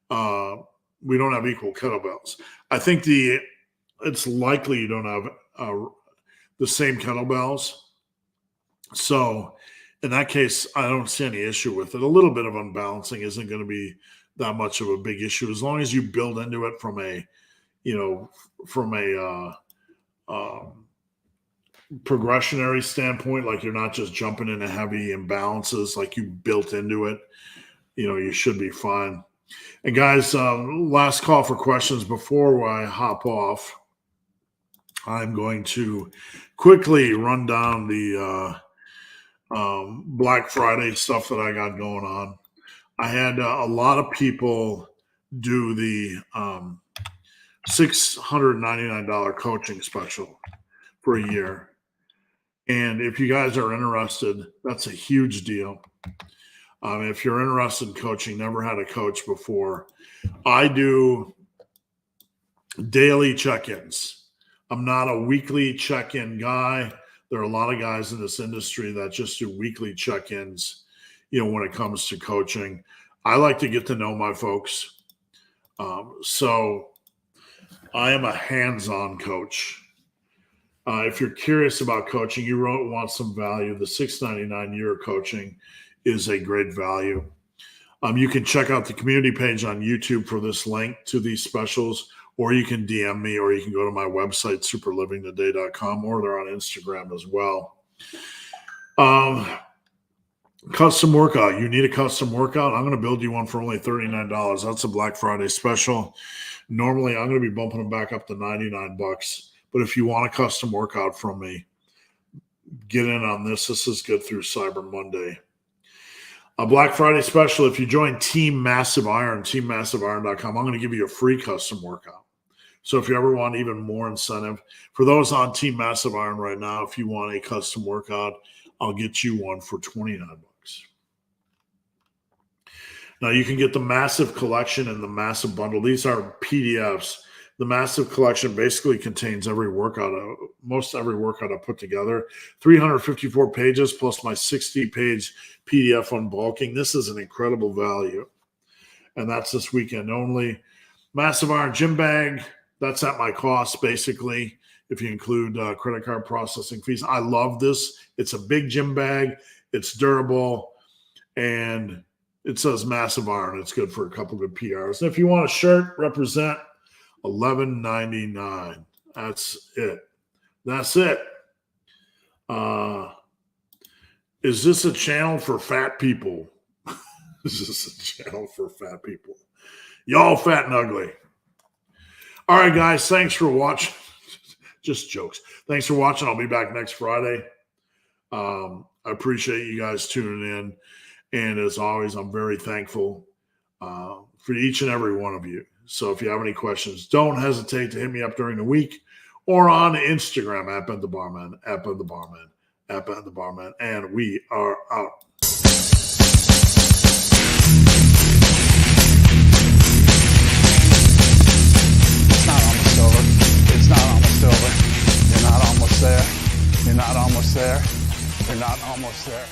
we don't have equal kettlebells? I think it's likely you don't have the same kettlebells. So in that case, I don't see any issue with it. A little bit of unbalancing isn't going to be that much of a big issue as long as you build into it from a progressionary standpoint. Like, you're not just jumping into heavy imbalances, like you built into it. You should be fine. And guys, last call for questions before I hop off. I'm going to quickly run down the Black Friday stuff that I got going on. I had a lot of people do the $699 coaching special for a year. And if you guys are interested, that's a huge deal. If you're interested in coaching, never had a coach before, I do daily check-ins. I'm not a weekly check-in guy. There are a lot of guys in this industry that just do weekly check-ins, when it comes to coaching. I like to get to know my folks. So I am a hands-on coach. If you're curious about coaching, you want some value, the $699 year coaching is a great value. You can check out the community page on YouTube for this link to these specials, or you can DM me, or you can go to my website, superlivingtoday.com, or they're on Instagram as well. Custom workout. You need a custom workout? I'm going to build you one for only $39. That's a Black Friday special. Normally, I'm going to be bumping them back up to $99. But if you want a custom workout from me, get in on this. This is good through Cyber Monday. A Black Friday special, if you join Team Massive Iron, teammassiveiron.com, I'm going to give you a free custom workout. So if you ever want even more incentive, for those on Team Massive Iron right now, if you want a custom workout, I'll get you one for $29. Now you can get the massive collection and the massive bundle. These are PDFs. The massive collection basically contains most every workout I put together. 354 pages plus my 60-page PDF on bulking. This is an incredible value. And that's this weekend only. Massive Iron gym bag. That's at my cost, basically, if you include credit card processing fees. I love this. It's a big gym bag. It's durable. And it says Massive Iron. It's good for a couple good PRs. And if you want a shirt, represent, $11.99. That's it. Is this a channel for fat people? Is this a channel for fat people? Y'all fat and ugly. All right, guys. Thanks for watching. Just jokes. Thanks for watching. I'll be back next Friday. I appreciate you guys tuning in. And as always, I'm very thankful for each and every one of you. So if you have any questions, don't hesitate to hit me up during the week or on Instagram at Ben the Barman, at Ben the Barman, at Ben the Barman. And we are out. It's not almost over. It's not almost over. You're not almost there. You're not almost there. You're not almost there.